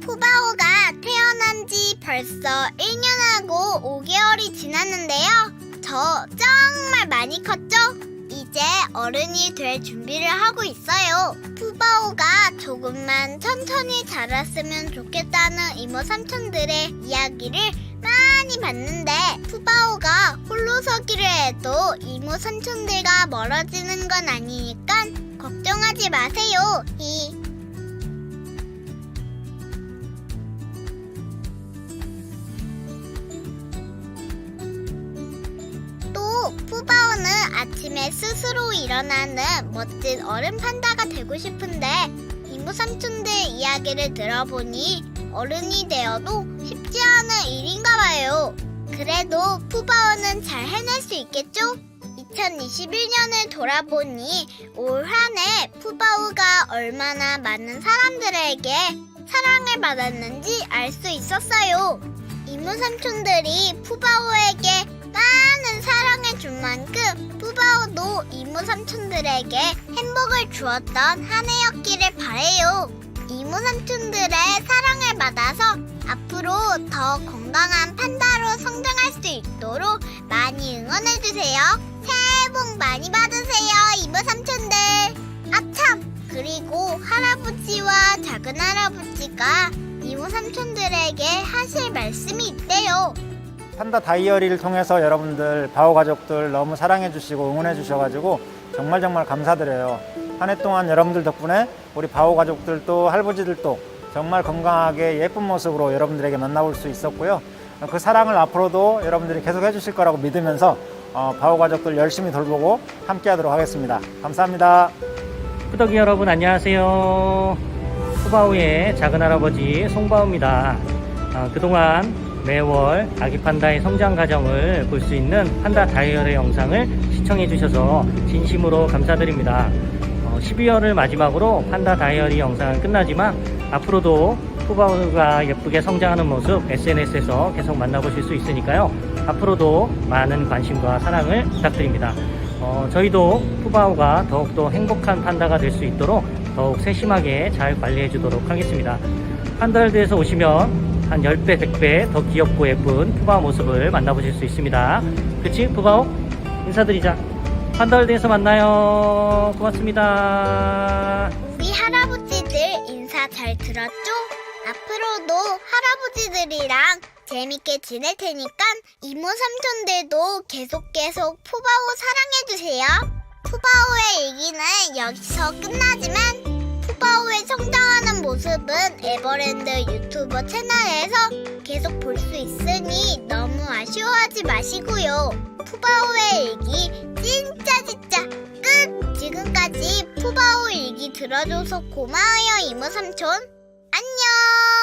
[SPEAKER 1] 푸바오가 태어난 지 벌써 1년하고 5개월이 지났는데요. 저 정말 많이 컸죠? 이제 어른이 될 준비를 하고 있어요. 푸바오가 조금만 천천히 자랐으면 좋겠다는 이모 삼촌들의 이야기를 많이 봤는데 푸바오가 홀로 서기를 해도 이모 삼촌들과 멀어지는 건 아니니까 걱정하지 마세요. 또 푸바오는 아침에 스스로 일어나는 멋진 어른 판다가 되고 싶은데 이모 삼촌들 이야기를 들어보니 어른이 되어도 쉽지 않은 일인가 봐요. 그래도 푸바오는 잘 해낼 수 있겠죠? 2021년을 돌아보니 올 한 해 푸바오가 얼마나 많은 사람들에게 사랑을 받았는지 알 수 있었어요. 이모 삼촌들이 푸바오에게 많은 사랑을 준 만큼 푸바오도 이모 삼촌들에게 행복을 주었던 한 해였기를 바래요. 이모 삼촌들의 사랑을 받아서 앞으로 더 건강한 판다로 성장할 수 있도록 많이 응원해주세요. 새해 복 많이 받으세요, 이모 삼촌들. 아참! 그리고 할아버지와 작은 할아버지가 이모 삼촌들에게 하실 말씀이 있대요.
[SPEAKER 2] 판다 다이어리를 통해서 여러분들 바오 가족들 너무 사랑해 주시고 응원해 주셔가지고 정말 감사드려요. 한 해 동안 여러분들 덕분에 우리 바오 가족들도 할아버지들도 정말 건강하게 예쁜 모습으로 여러분들에게 만나볼 수 있었고요. 그 사랑을 앞으로도 여러분들이 계속 해주실 거라고 믿으면서 바오 가족들 열심히 돌보고 함께 하도록 하겠습니다. 감사합니다.
[SPEAKER 3] 꾸덕이 여러분 안녕하세요. 푸바오의 작은할아버지 송바오입니다. 그동안 매월 아기 판다의 성장 과정을 볼 수 있는 판다 다이어리 영상을 시청해 주셔서 진심으로 감사드립니다. 12월을 마지막으로 판다 다이어리 영상은 끝나지만 앞으로도 푸바오가 예쁘게 성장하는 모습 SNS에서 계속 만나보실 수 있으니까요. 앞으로도 많은 관심과 사랑을 부탁드립니다. 저희도 푸바오가 더욱더 행복한 판다가 될 수 있도록 더욱 세심하게 잘 관리해 주도록 하겠습니다. 판다월드에서 오시면 한 10배, 100배 더 귀엽고 예쁜 푸바오 모습을 만나보실 수 있습니다. 그치 푸바오? 인사드리자. 판다월드에서 만나요. 고맙습니다.
[SPEAKER 1] 우리 할아버지들 인사 잘 들었죠? 앞으로도 할아버지들이랑 재밌게 지낼 테니까 이모 삼촌들도 계속 푸바오 사랑해주세요. 푸바오의 얘기는 여기서 끝나지만 푸바오의 성장하는 모습은 에버랜드 유튜버 채널에서 계속 볼 수 있으니 너무 아쉬워하지 마시고요. 푸바오의 일기 진짜 끝! 지금까지 푸바오 일기 들어줘서 고마워요, 이모 삼촌. 안녕!